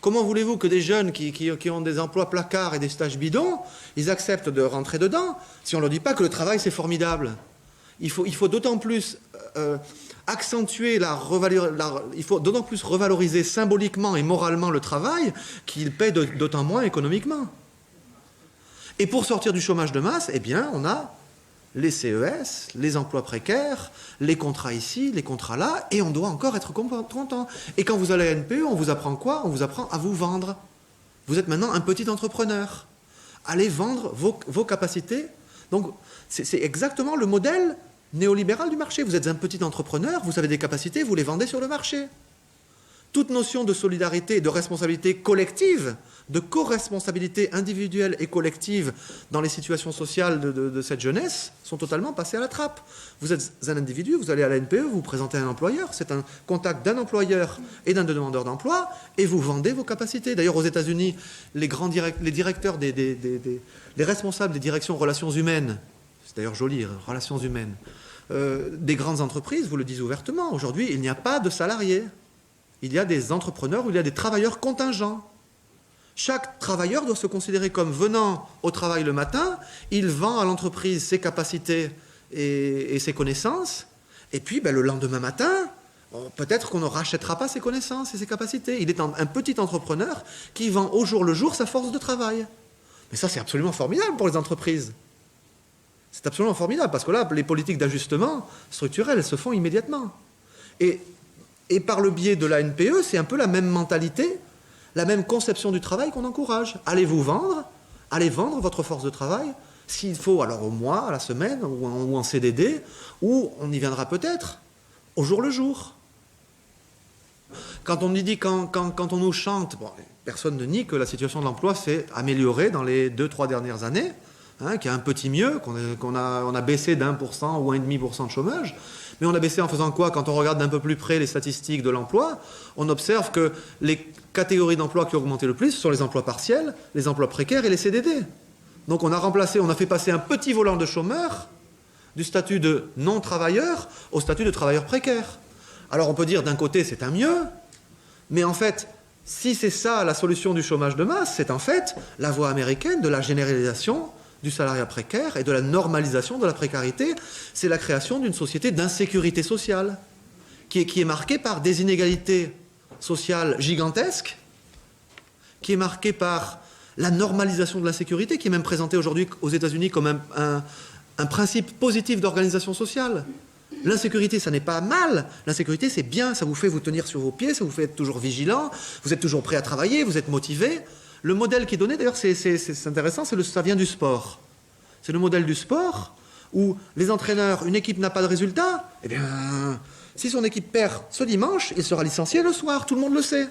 Comment voulez-vous que des jeunes qui ont des emplois placards et des stages bidons, ils acceptent de rentrer dedans si on ne leur dit pas que le travail c'est formidable? Il faut d'autant plus accentuer il faut d'autant plus revaloriser symboliquement et moralement le travail qu'il paie d'autant moins économiquement. Et pour sortir du chômage de masse, eh bien, on a les CES, les emplois précaires, les contrats ici, les contrats là, et on doit encore être content. Et quand vous allez à NPE, on vous apprend quoi? On vous apprend à vous vendre. Vous êtes maintenant un petit entrepreneur. Allez vendre vos capacités. Donc, c'est exactement le modèle néolibéral du marché. Vous êtes un petit entrepreneur, vous avez des capacités, vous les vendez sur le marché. Toute notion de solidarité et de responsabilité collective, de co-responsabilité individuelle et collective dans les situations sociales de cette jeunesse sont totalement passées à la trappe. Vous êtes un individu, vous allez à la NPE, vous vous présentez à un employeur, c'est un contact d'un employeur et d'un demandeur d'emploi, et vous vendez vos capacités. D'ailleurs, aux États-Unis, les directeurs, les responsables des directions relations humaines, c'est d'ailleurs joli, relations humaines, des grandes entreprises vous le disent ouvertement. Aujourd'hui, il n'y a pas de salariés. Il y a des entrepreneurs ou il y a des travailleurs contingents. Chaque travailleur doit se considérer comme venant au travail le matin, il vend à l'entreprise ses capacités et ses connaissances, et puis le lendemain matin, peut-être qu'on ne rachètera pas ses connaissances et ses capacités. Il est un petit entrepreneur qui vend au jour le jour sa force de travail. Mais ça, c'est absolument formidable pour les entreprises. C'est absolument formidable, parce que là, les politiques d'ajustement structurel se font immédiatement. Et par le biais de la NPE, c'est un peu la même mentalité, la même conception du travail qu'on encourage. Allez vendre votre force de travail, s'il faut, alors au mois, à la semaine, ou en CDD, ou on y viendra peut-être au jour le jour. Quand on nous chante, personne ne nie que la situation de l'emploi s'est améliorée dans les 2-3 dernières années, qu'il y a un petit mieux, qu'on a baissé d'1% ou 1,5% de chômage. Mais on a baissé en faisant quoi? Quand on regarde d'un peu plus près les statistiques de l'emploi, on observe que les catégories d'emplois qui ont augmenté le plus sont les emplois partiels, les emplois précaires et les CDD. Donc on a fait passer un petit volant de chômeur du statut de non-travailleur au statut de travailleur précaire. Alors on peut dire d'un côté c'est un mieux, mais en fait, si c'est ça la solution du chômage de masse, c'est en fait la voie américaine de la généralisation du salariat précaire et de la normalisation de la précarité. C'est la création d'une société d'insécurité sociale qui est marquée par des inégalités sociales gigantesques, qui est marquée par la normalisation de l'insécurité, qui est même présentée aujourd'hui aux États-Unis comme un principe positif d'organisation sociale. L'insécurité, ça n'est pas mal. L'insécurité, c'est bien. Ça vous fait vous tenir sur vos pieds, ça vous fait être toujours vigilant, vous êtes toujours prêt à travailler, vous êtes motivé. Le modèle qui est donné, d'ailleurs, c'est intéressant, ça vient du sport. C'est le modèle du sport où les entraîneurs, une équipe n'a pas de résultat, eh bien, si son équipe perd ce dimanche, il sera licencié le soir, tout le monde le sait.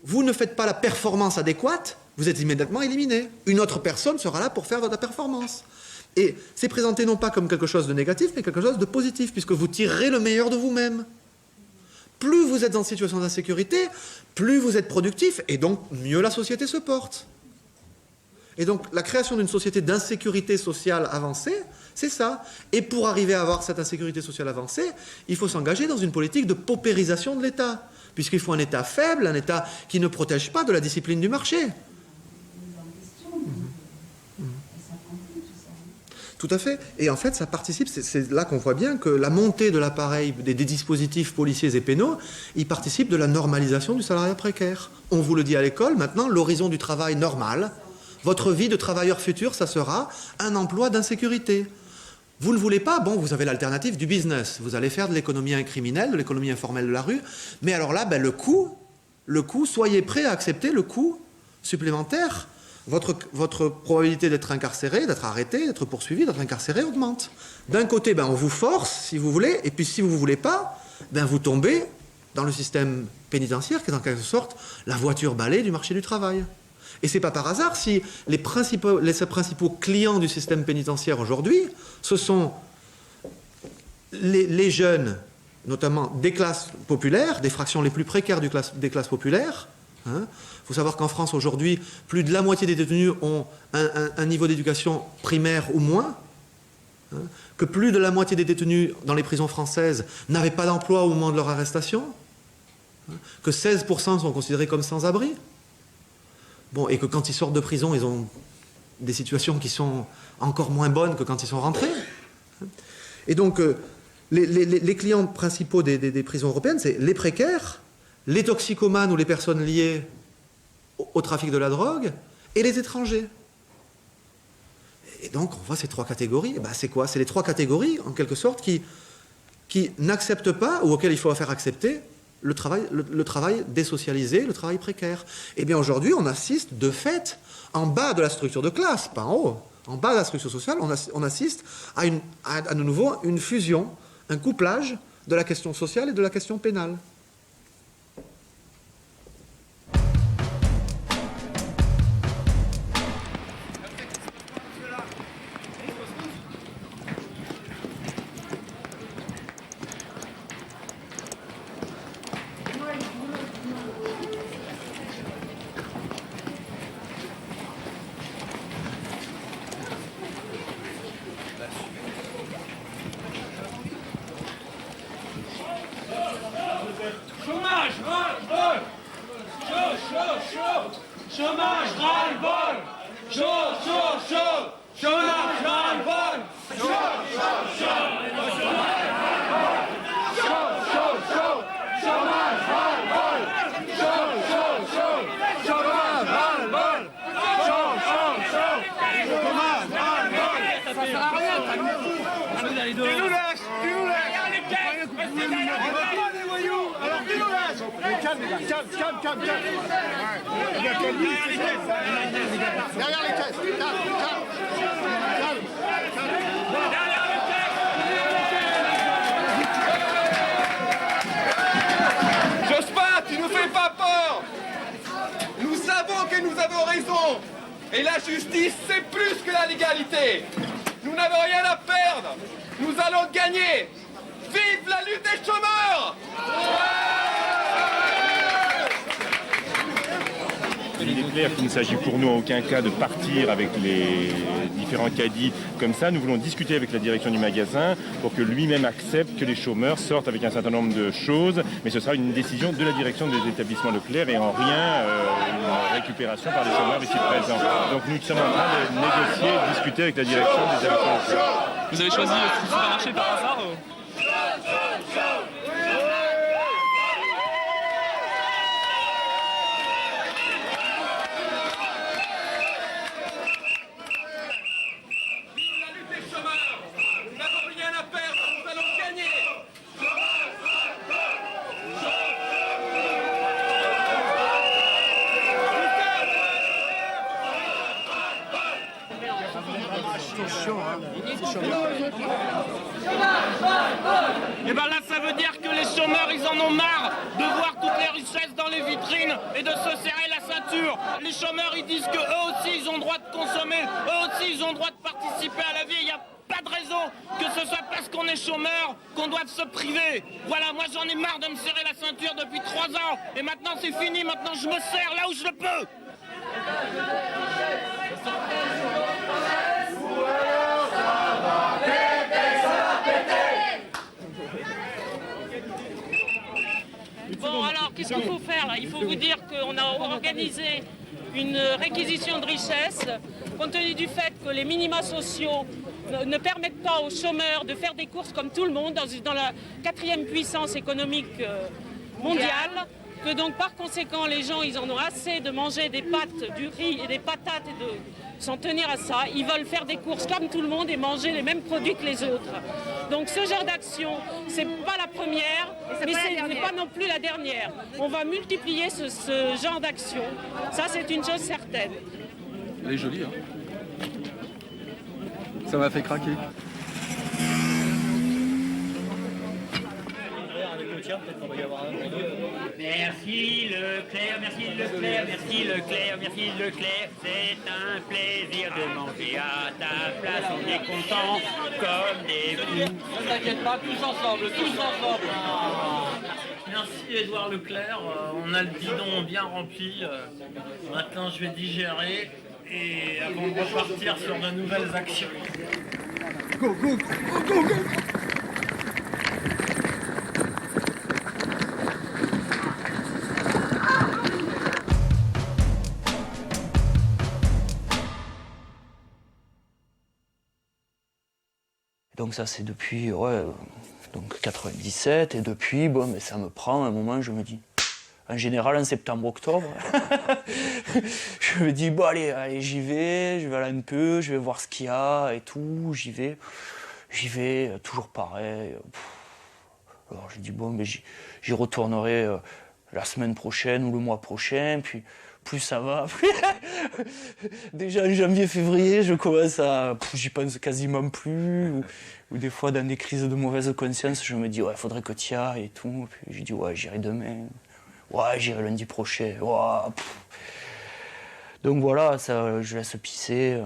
Vous ne faites pas la performance adéquate, vous êtes immédiatement éliminé. Une autre personne sera là pour faire votre performance. Et c'est présenté non pas comme quelque chose de négatif, mais quelque chose de positif, puisque vous tirerez le meilleur de vous-même. Plus vous êtes en situation d'insécurité, plus vous êtes productif, et donc mieux la société se porte. Et donc la création d'une société d'insécurité sociale avancée, c'est ça. Et pour arriver à avoir cette insécurité sociale avancée, il faut s'engager dans une politique de paupérisation de l'État, puisqu'il faut un État faible, un État qui ne protège pas de la discipline du marché. Tout à fait. Et en fait, ça participe, c'est là qu'on voit bien que la montée de l'appareil des dispositifs policiers et pénaux, il participe de la normalisation du salariat précaire. On vous le dit à l'école, maintenant, l'horizon du travail normal, votre vie de travailleur futur, ça sera un emploi d'insécurité. Vous ne voulez pas, bon, vous avez l'alternative du business. Vous allez faire de l'économie criminelle, de l'économie informelle de la rue. Mais alors là, le coût, soyez prêts à accepter le coût supplémentaire. Votre probabilité d'être incarcéré, d'être arrêté, d'être poursuivi, d'être incarcéré augmente. D'un côté, on vous force, si vous voulez, et puis si vous ne voulez pas, vous tombez dans le système pénitentiaire, qui est en quelque sorte la voiture balai du marché du travail. Et c'est pas par hasard si les principaux clients du système pénitentiaire aujourd'hui, ce sont les jeunes, notamment des classes populaires, des fractions les plus précaires des classes populaires. Il faut savoir qu'en France aujourd'hui, plus de la moitié des détenus ont un niveau d'éducation primaire ou moins, que plus de la moitié des détenus dans les prisons françaises n'avaient pas d'emploi au moment de leur arrestation, que 16% sont considérés comme sans-abri, bon, et que quand ils sortent de prison, ils ont des situations qui sont encore moins bonnes que quand ils sont rentrés. Et donc, les clients principaux des prisons européennes, c'est les précaires, les toxicomanes ou les personnes liées au trafic de la drogue, et les étrangers. Et donc, on voit ces trois catégories. Ben, c'est quoi? C'est les trois catégories, en quelque sorte, qui n'acceptent pas, ou auxquelles il faut faire accepter, le travail désocialisé, le travail précaire. Et bien aujourd'hui, on assiste de fait, en bas de la structure de classe, pas en haut, en bas de la structure sociale, on assiste à nouveau une fusion, un couplage de la question sociale et de la question pénale. Chômage, ras-le-bol! Chaud, chaud, chaud! Chômage, ras-le-bol! Chaud, chaud, chaud! Chômage, ras-le-bol! Chaud, chaud, chaud! Chômage, ras-le-bol! Chaud, chaud, chaud! Chômage, ras-le-bol! Ça sert à rien, ça nous fout! Tu nous laisses! Tu nous laisses! On va pas des voyous! Alors tu nous laisses! Calme, les gars, calme, calme, calme! Derrière les caisses! Calme, calme! Jospin, tu nous fais pas peur! Nous savons que nous avons raison! Et la justice, c'est plus que la légalité! Nous n'avons rien à perdre! Nous allons gagner! Vive la lutte des chômeurs! Il est clair qu'il ne s'agit pour nous en aucun cas de partir avec les différents caddies comme ça. Nous voulons discuter avec la direction du magasin pour que lui-même accepte que les chômeurs sortent avec un certain nombre de choses. Mais ce sera une décision de la direction des établissements Leclerc et en rien une récupération par les chômeurs ici présents. Donc nous sommes en train de négocier et de discuter avec la direction des établissements Leclerc. Vous avez choisi le supermarché par hasard Et ben là, ça veut dire que les chômeurs, ils en ont marre de voir toutes les richesses dans les vitrines et de se serrer la ceinture. Les chômeurs, ils disent que eux aussi, ils ont le droit de consommer, eux aussi, ils ont le droit de participer à la vie. Il n'y a pas de raison que ce soit parce qu'on est chômeur qu'on doive se priver. Voilà, moi j'en ai marre de me serrer la ceinture depuis 3 ans. Et maintenant, c'est fini, maintenant je me serre là où je le peux. Bon, alors, qu'est-ce qu'il faut faire là? Il faut vous dire qu'on a organisé une réquisition de richesses, compte tenu du fait que les minima sociaux ne permettent pas aux chômeurs de faire des courses comme tout le monde dans la 4e puissance économique mondiale, que donc par conséquent les gens ils en ont assez de manger des pâtes, du riz et des patates et de s'en tenir à ça. Ils veulent faire des courses comme tout le monde et manger les mêmes produits que les autres. Donc ce genre d'action, c'est pas la première, mais ce n'est pas non plus la dernière. On va multiplier ce genre d'action. Ça, c'est une chose certaine. Elle est jolie, hein. Ça m'a fait craquer. tiens, peut-être qu'on va y avoir un. Merci Leclerc, merci Leclerc, merci Leclerc, merci Leclerc. C'est un plaisir de manger à ta place. On est contents comme des fous. Ne t'inquiète pas, tous ensemble, tous ensemble. Merci Édouard Leclerc, on a le bidon bien rempli. Maintenant je vais digérer et avant de repartir sur de nouvelles actions. Go, go, go, go, go. Donc ça c'est depuis donc 97 et depuis bon mais ça me prend un moment, je me dis en général en septembre-octobre je me dis bon allez j'y vais, je vais aller un peu, je vais voir ce qu'il y a et tout, j'y vais toujours pareil. Alors je dis bon mais j'y retournerai la semaine prochaine ou le mois prochain, puis plus ça va, plus déjà en janvier-février, je commence à... J'y pense quasiment plus, ou des fois dans des crises de mauvaise conscience, je me dis ouais, faudrait que tu y ailles et tout, puis je dis ouais, j'irai demain, ouais, j'irai lundi prochain, ouais, donc voilà, ça, je laisse pisser.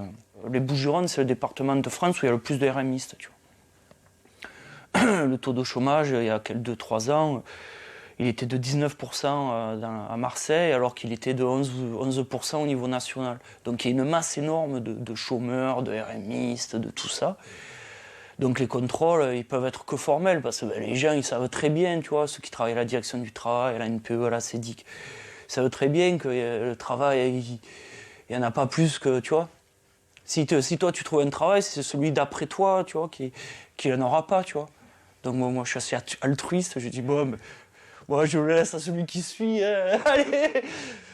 Les Bouches-du-Rhône, c'est le département de France où il y a le plus de RMistes, tu vois. Le taux de chômage, il y a 2-3 ans, il était de 19% à Marseille, alors qu'il était de 11% au niveau national. Donc il y a une masse énorme de chômeurs, de RMistes, de tout ça. Donc les contrôles, ils peuvent être que formels, parce que les gens, ils savent très bien, tu vois, ceux qui travaillent à la direction du travail, à la NPE, à la CEDIC, ils savent très bien que le travail, il n'y en a pas plus que, tu vois. Si toi, tu trouves un travail, c'est celui d'après toi, tu vois, qui n'en aura pas, tu vois. Donc moi, je suis assez altruiste, je dis, bon, moi, je le laisse à celui qui suit. Allez,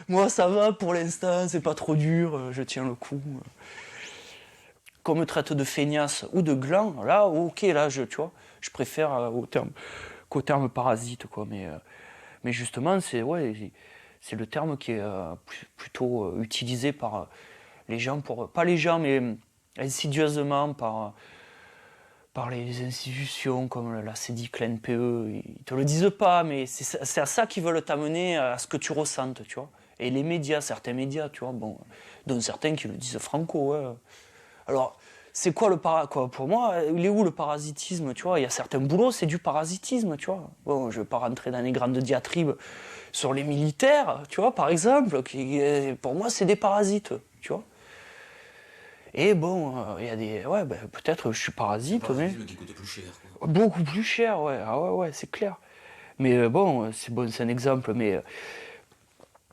moi, ça va pour l'instant, c'est pas trop dur, je tiens le coup. Qu'on me traite de feignasse ou de gland, là, ok, là, tu vois, je préfère qu'au terme parasite, quoi. Mais justement, c'est le terme qui est plutôt utilisé par les gens, pas les gens, mais insidieusement par les institutions comme la CEDIC, la NPE, ils te le disent pas, mais c'est à ça qu'ils veulent t'amener, à ce que tu ressentes, tu vois. Et les médias, certains médias, tu vois, bon, dont certains qui le disent franco, ouais. Alors, c'est quoi le quoi, pour moi, il est où le parasitisme, tu vois? Il y a certains boulots, c'est du parasitisme, tu vois. Bon, je vais pas rentrer dans les grandes diatribes sur les militaires, tu vois, par exemple, qui, pour moi, c'est des parasites, tu vois. Et bon, il y a des... Ouais, ben, peut-être je suis parasite, mais... qui coûtait plus cher, quoi. Beaucoup plus cher, ouais. Ah ouais, c'est clair. Mais bon, c'est un exemple, mais...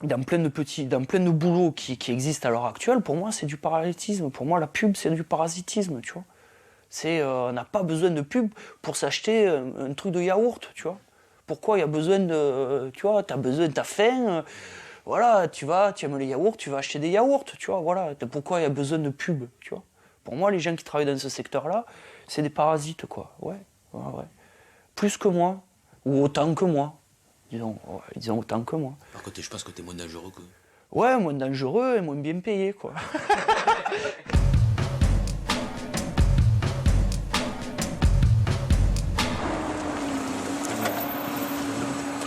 Dans plein de boulots qui existent à l'heure actuelle, pour moi, c'est du parasitisme. Pour moi, la pub, c'est du parasitisme, tu vois. On n'a pas besoin de pub pour s'acheter un truc de yaourt, tu vois. Pourquoi il y a besoin de... Tu vois, t'as faim... Voilà, tu aimes les yaourts, tu vas acheter des yaourts, tu vois, voilà. Pourquoi il y a besoin de pub, tu vois. Pour moi, les gens qui travaillent dans ce secteur-là, c'est des parasites, quoi, ouais. Plus que moi, ou autant que moi, disons autant que moi. Par contre, je pense que t'es moins dangereux que... Ouais, moins dangereux et moins bien payé, quoi.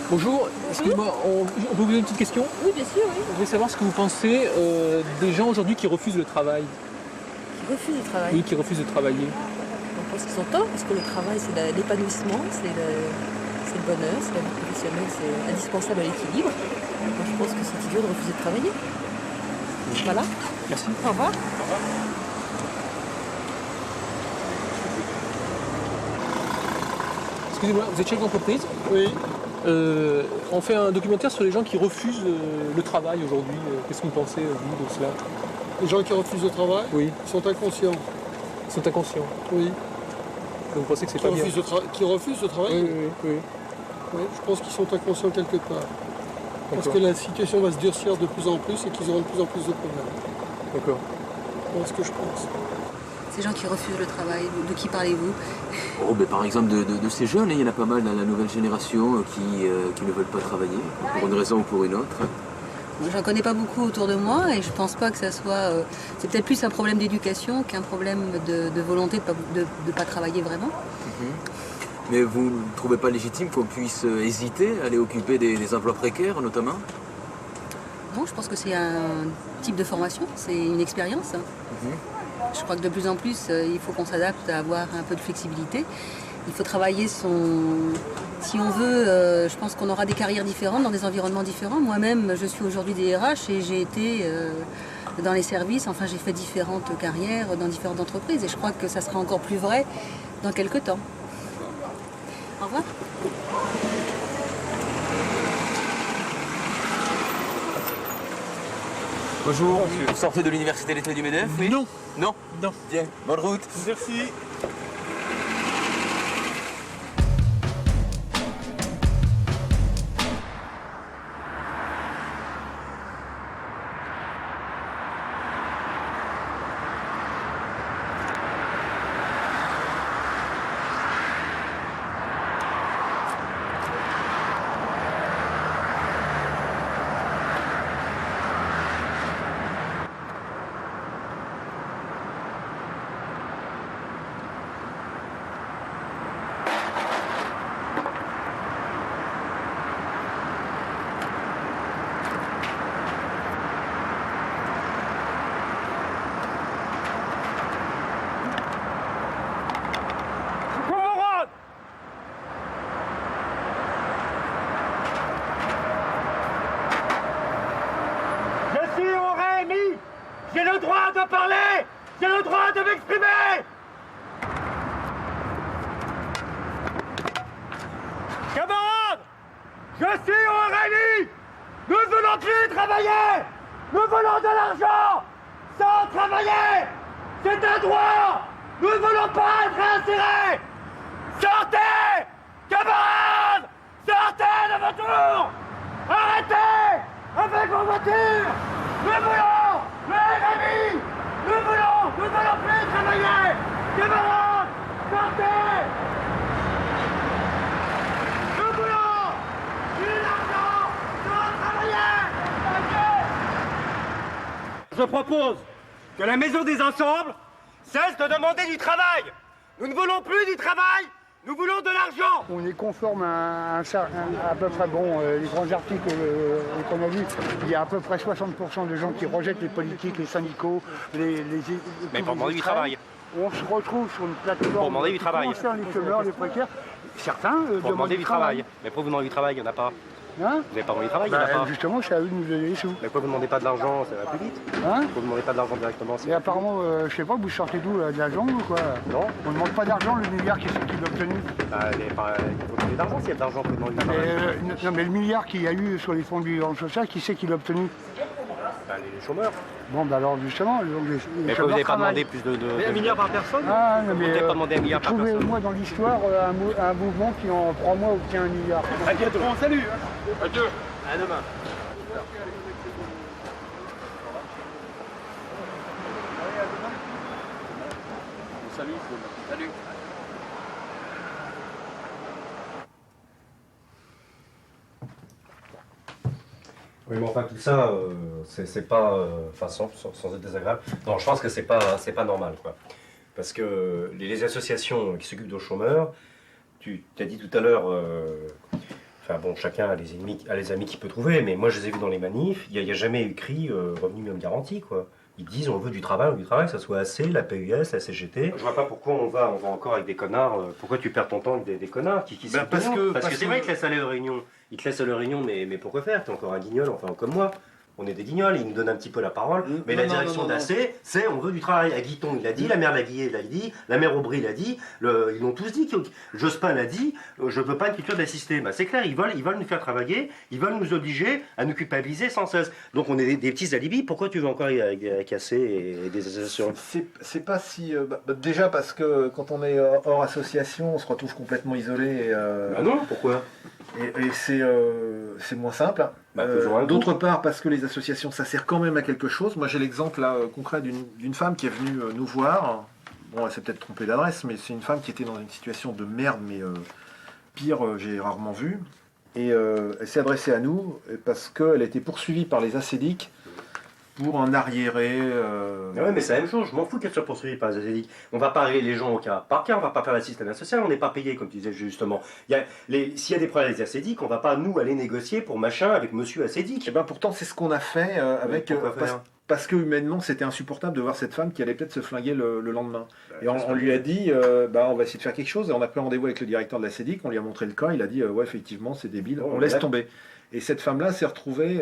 Bonjour, excusez-moi, on peut vous poser une petite question? Oui, bien sûr, oui. Je voulais savoir ce que vous pensez des gens aujourd'hui qui refusent le travail. Qui refusent le travail? Oui, qui refusent de travailler. On pense qu'ils sont tort, parce que le travail, c'est l'épanouissement, c'est le bonheur, c'est la vie professionnelle, c'est indispensable à l'équilibre. Moi, je pense que c'est idiot de refuser de travailler. Voilà. Merci. Au revoir. Au revoir. Excusez-moi, vous êtes chef d'entreprise? Oui. On fait un documentaire sur les gens qui refusent le travail aujourd'hui. Qu'est-ce que vous pensez, vous, de cela? Les gens qui refusent le travail, oui, sont inconscients. Ils sont inconscients? Oui. Donc vous pensez que c'est pas bien? Qui refusent de travailler? Oui. Oui, je pense qu'ils sont inconscients quelque part. Parce que la situation va se durcir de plus en plus et qu'ils auront de plus en plus de problèmes. D'accord. Voilà ce que je pense. Ces gens qui refusent le travail, de qui parlez-vous? Oh, ben, par exemple, de ces jeunes, il y en a pas mal dans la nouvelle génération qui ne veulent pas travailler, pour une raison ou pour une autre. J'en connais pas beaucoup autour de moi et je pense pas que ça soit... c'est peut-être plus un problème d'éducation qu'un problème de volonté de pas travailler vraiment. Mais vous ne trouvez pas légitime qu'on puisse hésiter à aller occuper des emplois précaires, notamment? Non, je pense que c'est un type de formation, c'est une expérience. Je crois que de plus en plus, il faut qu'on s'adapte à avoir un peu de flexibilité. Il faut travailler Si on veut, je pense qu'on aura des carrières différentes dans des environnements différents. Moi-même, je suis aujourd'hui DRH et j'ai été dans les services, enfin j'ai fait différentes carrières dans différentes entreprises et je crois que ça sera encore plus vrai dans quelques temps. Au revoir. Bonjour, vous sortez de l'université d'été du MEDEF, oui? Non. Non? Non. Bien, bonne route. Merci. J'ai le droit de parler! J'ai le droit de m'exprimer! Camarades! Je suis au RMI! Nous ne voulons plus travailler! Nous voulons de l'argent! Sans travailler! C'est un droit! Nous ne voulons pas être insérés! Sortez! Camarades! Sortez de vos tours! Arrêtez! Avec vos voitures! Nous voulons le RMI! Nous ne voulons plus travailler! Camarades! Sortez! Nous voulons de l'argent sans travailler! Je propose que la Maison des Ensembles cesse de demander du travail! Nous ne voulons plus du travail! Nous voulons de l'argent! On est conforme à peu près, les grands articles qu'on a vus, il y a à peu près 60% de gens qui rejettent les politiques, les syndicaux, Mais pour demander du travail. On se retrouve sur une plateforme pour demander du qui travail. concerne les chômeurs, les précaires. Certains pour demander du travail. Mais pour vous demander du travail, il n'y en a pas. Hein? Vous n'avez pas demandé du travail, il n'y en a pas. Justement, c'est à eux de nous donner les sous. Mais pourquoi vous ne demandez pas de l'argent, ça va plus vite? Hein? Pourquoi vous ne demandez pas de l'argent directement? Et apparemment, je sais pas, vous sortez d'où, de la jungle ou quoi? Non. On ne demande pas d'argent, le milliard qui est obtenu. Il faut demander d'argent s'il y a de l'argent, on peut demander du travail. Non, mais le milliard qu'il y a eu sur les fonds du Rente social, qui c'est qui l'a obtenu? Les chômeurs. Bon, bah alors justement, mais vous n'avez pas demandé plus de... Mais un milliard par personne? Ah, non, mais vous n'avez pas demandé un milliard par personne? Trouvez-moi dans l'histoire un mouvement qui en 3 mois obtient 1 milliard. À bientôt. Bon, salut. Adieu. À demain. Salut. Salut. Oui, mais enfin tout ça, c'est pas, enfin sans être désagréable. Non, je pense que c'est pas normal, quoi. Parce que les associations qui s'occupent de chômeurs, tu as dit tout à l'heure, enfin bon, chacun a les amis qu'il peut trouver, mais moi je les ai vus dans les manifs, il n'y a jamais écrit revenu minimum garanti, quoi. Ils disent on veut du travail, que ça soit AC, la PUS, la CGT. Je vois pas pourquoi on va encore avec des connards. Pourquoi tu perds ton temps avec des connards qui parce que c'est vrai qu'ils te laissent aller de réunion. Ils te laissent aller de réunion, mais pourquoi faire? T'es encore un guignol, enfin comme moi. On est des guignols, ils nous donnent un petit peu la parole. Mais la direction d'AC, c'est on veut du travail. À Guiton, il l'a dit, la maire Laguillet l'a dit, la maire Aubry l'a dit, ils l'ont tous dit. Jospin l'a dit, je veux pas une culture d'assister. Bah, c'est clair, ils veulent nous faire travailler, ils veulent nous obliger à nous culpabiliser sans cesse. Donc on est des petits alibis. Pourquoi tu veux encore avec AC et des associations? C'est pas si... déjà parce que quand on est hors association, on se retrouve complètement isolé. Bah non, pourquoi? Et c'est moins simple. D'autre part, parce que les associations, ça sert quand même à quelque chose. Moi, j'ai l'exemple concret d'une femme qui est venue nous voir. Bon, elle s'est peut-être trompée d'adresse, mais c'est une femme qui était dans une situation de merde, mais pire, j'ai rarement vu. Et elle s'est adressée à nous parce qu'elle a été poursuivie par les acédiques pour un arriéré. Ouais, mais c'est la même chose, je m'en fous qu'elle soit poursuivie par les ACDIC. On va pas régler les gens au cas par cas, on va pas faire l'assistanat social, on n'est pas payé, comme tu disais justement. S'il y a des problèmes avec les ACDIC, on va pas nous aller négocier pour machin avec monsieur ACDIC. Et ben pourtant, c'est ce qu'on a fait avec. Parce que humainement, c'était insupportable de voir cette femme qui allait peut-être se flinguer le lendemain. Et on lui a dit, on va essayer de faire quelque chose. Et on a pris rendez-vous avec le directeur de la CEDIC, on lui a montré le cas, il a dit, ouais, effectivement, c'est débile, on laisse tomber. Et cette femme-là s'est retrouvée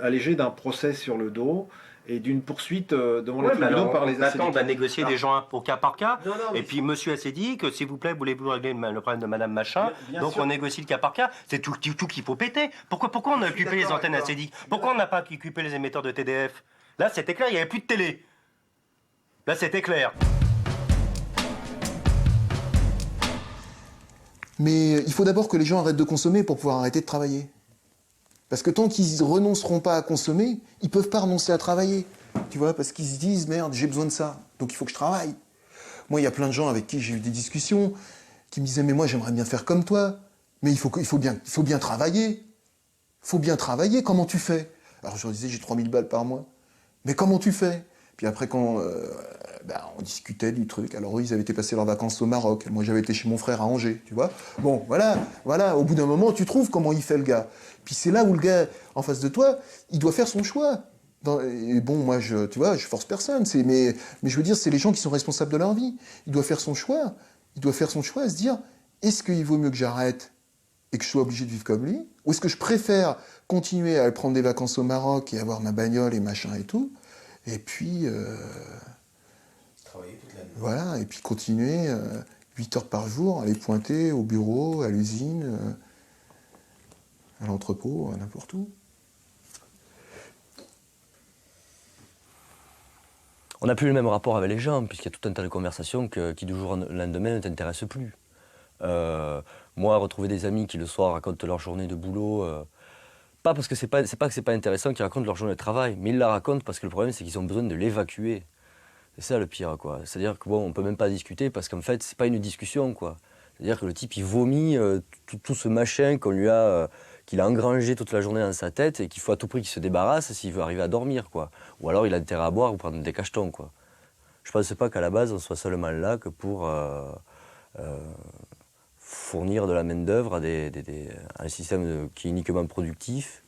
allégée d'un procès sur le dos et d'une poursuite devant les tribunaux par les ACDIC. Maintenant, on va négocier des gens au cas par cas. Et puis, monsieur ACDIC, s'il vous plaît, voulez-vous régler le problème de madame machin? Donc, on négocie le cas par cas. C'est tout qu'il faut péter. Pourquoi on a occupé les antennes ACDIC? Pourquoi on n'a pas occupé les émetteurs de TDF? Là, c'était clair, il n'y avait plus de télé. Là, c'était clair. Mais il faut d'abord que les gens arrêtent de consommer pour pouvoir arrêter de travailler. Parce que tant qu'ils renonceront pas à consommer, ils peuvent pas renoncer à travailler. Tu vois, parce qu'ils se disent, merde, j'ai besoin de ça, donc il faut que je travaille. Moi, il y a plein de gens avec qui j'ai eu des discussions qui me disaient, mais moi, j'aimerais bien faire comme toi, mais il faut bien travailler. Il faut bien travailler, comment tu fais? Alors je leur disais, j'ai 3000 balles par mois. Mais comment tu fais? Puis après, quand on discutait du truc, alors eux, ils avaient été passer leurs vacances au Maroc, moi j'avais été chez mon frère à Angers, tu vois. Bon, voilà, au bout d'un moment, tu trouves comment il fait le gars. Puis c'est là où le gars, en face de toi, il doit faire son choix. Et bon, moi, je force personne, mais je veux dire, c'est les gens qui sont responsables de leur vie. Il doit faire son choix. Il doit faire son choix et se dire, est-ce qu'il vaut mieux que j'arrête et que je sois obligé de vivre comme lui? Ou est-ce que je préfère continuer à aller prendre des vacances au Maroc et avoir ma bagnole et machin et tout, et puis travailler toute la nuit. Voilà, et puis continuer 8 heures par jour, aller pointer au bureau, à l'usine, à l'entrepôt, n'importe où. On n'a plus le même rapport avec les gens, puisqu'il y a tout un tas de conversations qui du jour au lendemain ne t'intéressent plus. Moi, retrouver des amis qui le soir racontent leur journée de boulot, pas parce que c'est pas que c'est pas intéressant qu'ils racontent leur journée de travail, mais ils la racontent parce que le problème c'est qu'ils ont besoin de l'évacuer. C'est ça le pire, quoi. C'est-à-dire que bon, on peut même pas discuter parce qu'en fait c'est pas une discussion, quoi. C'est-à-dire que le type il vomit tout ce machin qu'il a engrangé toute la journée dans sa tête et qu'il faut à tout prix qu'il se débarrasse s'il veut arriver à dormir, quoi. Ou alors il a intérêt à boire ou prendre des cachetons, quoi. Je pense pas qu'à la base on soit seulement là que pour fournir de la main-d'œuvre à un système qui est uniquement productif.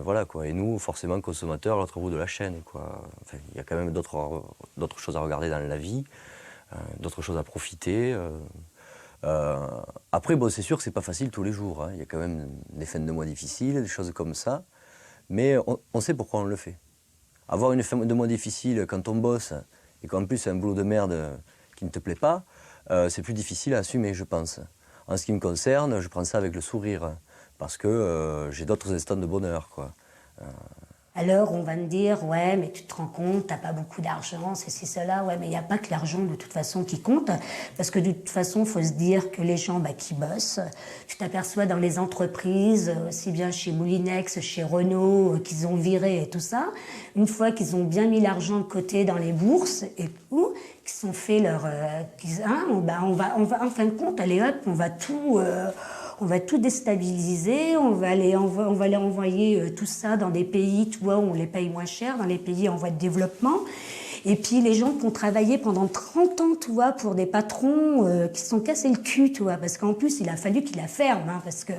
Voilà, quoi. Et nous, forcément, consommateurs, à l'autre bout de la chaîne, quoi. Enfin, il y a quand même d'autres choses à regarder dans la vie, d'autres choses à profiter. Après, bon, c'est sûr que c'est pas facile tous les jours, hein. Il y a quand même des fins de mois difficiles, des choses comme ça. Mais on sait pourquoi on le fait. Avoir une fin de mois difficile quand on bosse et qu'en plus c'est un boulot de merde qui ne te plaît pas, c'est plus difficile à assumer, je pense. En ce qui me concerne, je prends ça avec le sourire, parce que j'ai d'autres instants de bonheur, quoi. Alors on va me dire, ouais, mais tu te rends compte, t'as pas beaucoup d'argent, ceci, cela. Ouais, mais il n'y a pas que l'argent de toute façon qui compte, parce que de toute façon, il faut se dire que les gens qui bossent, tu t'aperçois dans les entreprises, aussi bien chez Moulinex, chez Renault, qu'ils ont viré et tout ça, une fois qu'ils ont bien mis l'argent de côté dans les bourses et tout, qu'ils ont fait leur... on va, en fin de compte, allez hop, on va tout déstabiliser, on va aller envoyer tout ça dans des pays, tu vois, où on les paye moins cher, dans les pays en voie de développement. Et puis les gens qui ont travaillé pendant 30 ans, tu vois, pour des patrons qui se sont cassés le cul, tu vois, parce qu'en plus, il a fallu qu'ils la ferment, hein, parce que,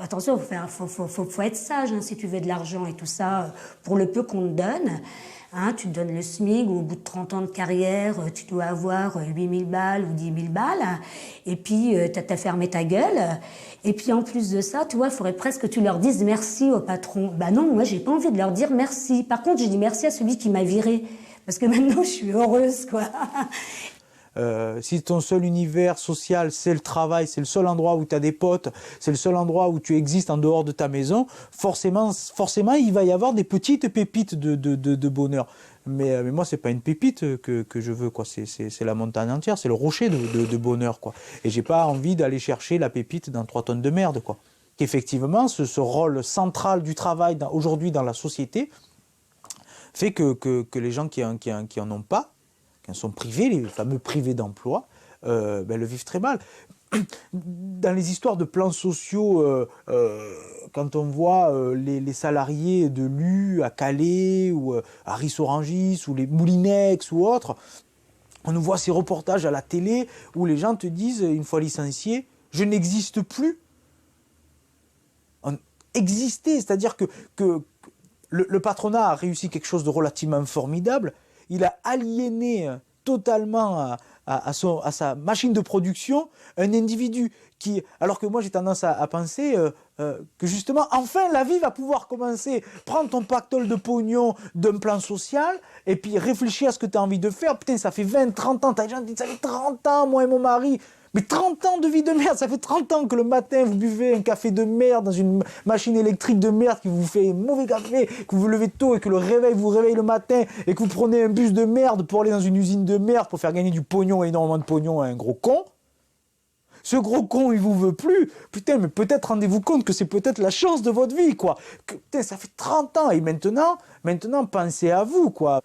attention, faut être sage, hein, si tu veux de l'argent et tout ça, pour le peu qu'on te donne. Hein, tu te donnes le SMIC, au bout de 30 ans de carrière, tu dois avoir 8 000 balles ou 10 000 balles, et puis t'as fermé ta gueule. Et puis en plus de ça, tu vois, il faudrait presque que tu leur dises merci au patron. Bah non, moi j'ai pas envie de leur dire merci. Par contre, j'ai dit merci à celui qui m'a viré, parce que maintenant je suis heureuse, quoi. Si ton seul univers social, c'est le travail, c'est le seul endroit où tu as des potes, c'est le seul endroit où tu existes en dehors de ta maison, forcément il va y avoir des petites pépites de bonheur. Mais moi, c'est pas une pépite que je veux, quoi. C'est la montagne entière, c'est le rocher de bonheur, quoi. Et j'ai pas envie d'aller chercher la pépite dans 3 tonnes de merde, quoi. Qu'effectivement, ce rôle central du travail aujourd'hui dans la société fait que les gens qui en ont pas, qui en sont privés, les fameux privés d'emploi, le vivent très mal. dans les histoires de plans sociaux, quand on voit les salariés de l'U à Calais ou à Ris-Orangis ou les Moulinex ou autres, on nous voit ces reportages à la télé où les gens te disent, une fois licenciés, je n'existe plus. Exister, c'est-à-dire que le patronat a réussi quelque chose de relativement formidable. Il a aliéné totalement à sa machine de production un individu qui, alors que moi j'ai tendance à penser que justement, enfin la vie va pouvoir commencer. Prends ton pactole de pognon d'un plan social et puis réfléchis à ce que tu as envie de faire. Putain, ça fait 20, 30 ans, t'as des gens qui disent ça fait 30 ans, moi et mon mari. Mais 30 ans de vie de merde, ça fait 30 ans que le matin vous buvez un café de merde dans une machine électrique de merde qui vous fait un mauvais café, que vous vous levez tôt et que le réveil vous réveille le matin et que vous prenez un bus de merde pour aller dans une usine de merde pour faire gagner du pognon, énormément de pognon à un gros con. Ce gros con, il vous veut plus. Putain, mais peut-être rendez-vous compte que c'est peut-être la chance de votre vie, quoi. Putain, ça fait 30 ans et maintenant, pensez à vous, quoi.